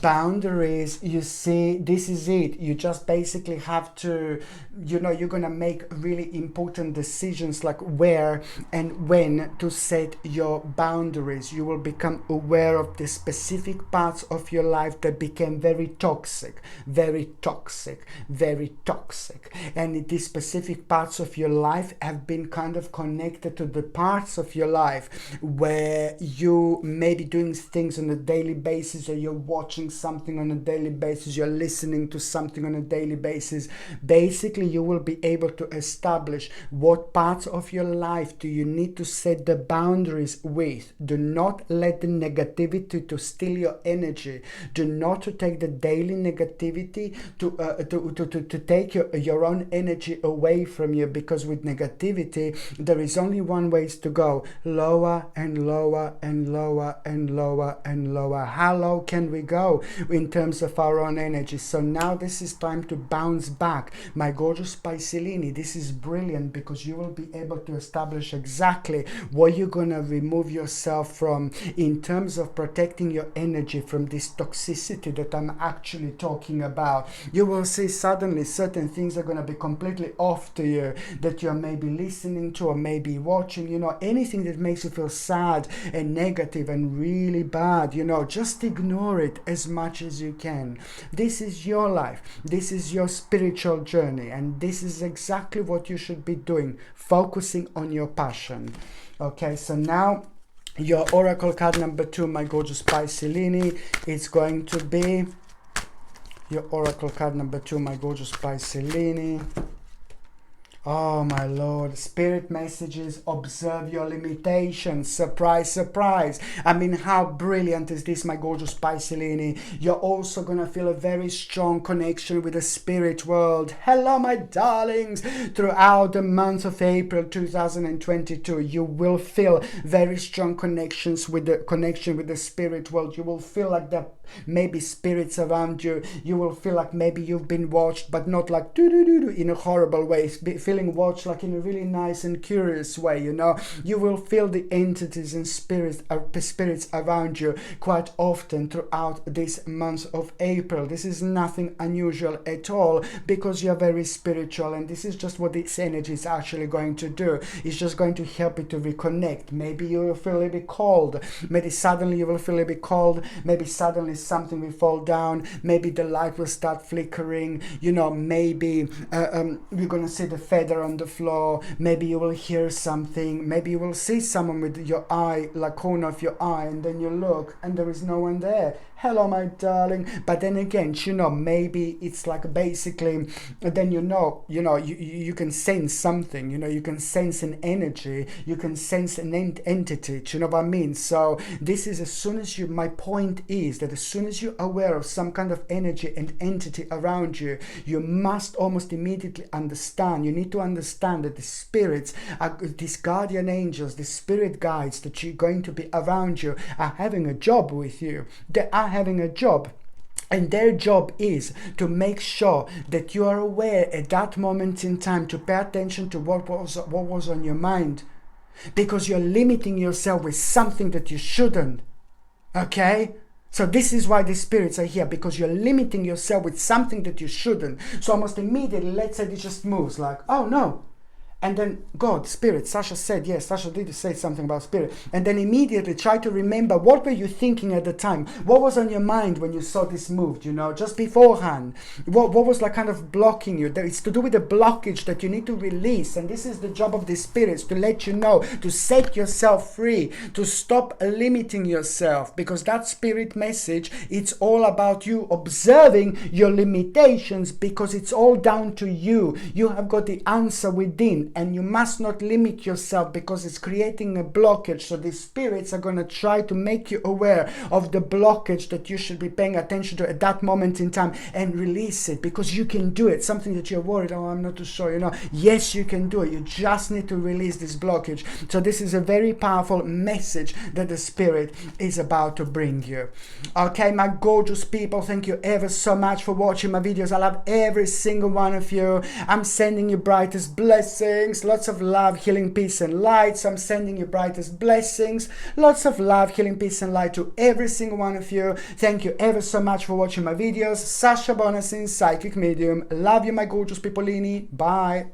Boundaries, you see, this is it. You just basically have to, you're gonna make really important decisions, like where and when to set your boundaries. You will become aware of the specific parts of your life that became very toxic, very toxic, very toxic, and these specific parts of your life have been kind of connected to the parts of your life where you may be doing things on a daily basis, or you're watching something on a daily basis, you're listening to something on a daily basis. Basically, you will be able to establish what parts of your life do you need to set the boundaries with. Do not let the negativity to steal your energy. Do not to take the daily negativity to take your own energy away from you, because with negativity there is only one way to go: lower and lower and lower and lower and lower. How low can we go in terms of our own energy? So now this is time to bounce back, my gorgeous Piscelini. This is brilliant, because you will be able to establish exactly what you're going to remove yourself from in terms of protecting your energy from this toxicity that I'm actually talking about. You will see suddenly certain things are going to be completely off to you, that you're maybe listening to or maybe watching, anything that makes you feel sad and negative and really bad, just ignore it as much as you can. This is your life, this is your spiritual journey, and this is exactly what you should be doing, focusing on your passion. Okay, so now your oracle card number 2, my gorgeous Piscelini, is going to be your oracle card number 2, my gorgeous Piscelini. Oh my Lord, spirit messages: observe your limitations. Surprise, surprise. I mean, how brilliant is this, my gorgeous Piscelini? You're also gonna feel a very strong connection with the spirit world. Hello, my darlings. Throughout the month of April 2022, you will feel very strong connections with the spirit world. You will feel like there maybe spirits around you. You will feel like maybe you've been watched, but not like in a horrible way. Feeling watched like in a really nice and curious way, You will feel the entities and spirits around you quite often throughout this month of April. This is nothing unusual at all, because you're very spiritual, and this is just what this energy is actually going to do. It's just going to help you to reconnect. Maybe you will feel a bit cold. Maybe suddenly you will feel a bit cold. Maybe suddenly something will fall down. Maybe the light will start flickering. Maybe you're gonna see the feather on the floor. Maybe you will hear something. Maybe you will see someone with your eye, like corner of your eye, and then you look and there is no one there. Hello, my darling. But then again, maybe it's like basically, then you can sense something, you can sense an energy, you can sense an entity, do you know what I mean? So this is, my point is that as soon as you're aware of some kind of energy and entity around you, you must almost immediately understand. You need to understand that the spirits, these guardian angels, the spirit guides that you're going to be around you, are having a job with you. They are having a job. And their job is to make sure that you are aware at that moment in time, to pay attention to what was on your mind, because you're limiting yourself with something that you shouldn't. Okay? So this is why the spirits are here, because you're limiting yourself with something that you shouldn't. So almost immediately, let's say it just moves like, oh no, And then God, Spirit, Sasha said, yes, Sasha did say something about Spirit. And then immediately try to remember, what were you thinking at the time? What was on your mind when you saw this move, you know, just beforehand? What was like kind of blocking you? It's to do with the blockage that you need to release. And this is the job of the spirits, to let you know, to set yourself free, to stop limiting yourself. Because that spirit message, it's all about you observing your limitations, because it's all down to you. You have got the answer within. And you must not limit yourself, because it's creating a blockage. So the spirits are going to try to make you aware of the blockage that you should be paying attention to at that moment in time, and release it, because you can do it. Something that you're worried, oh, I'm not too sure, you know, yes, you can do it. You just need to release this blockage. So this is a very powerful message that the spirit is about to bring you. Okay, my gorgeous people, thank you ever so much for watching my videos. I love every single one of you. I'm sending you brightest blessings. Lots of love, healing, peace and light. So I'm sending you brightest blessings, lots of love, healing, peace and light to every single one of you. Thank you ever so much for watching my videos. Sasha Bonasin, psychic medium. Love you, my gorgeous peopleini. Bye.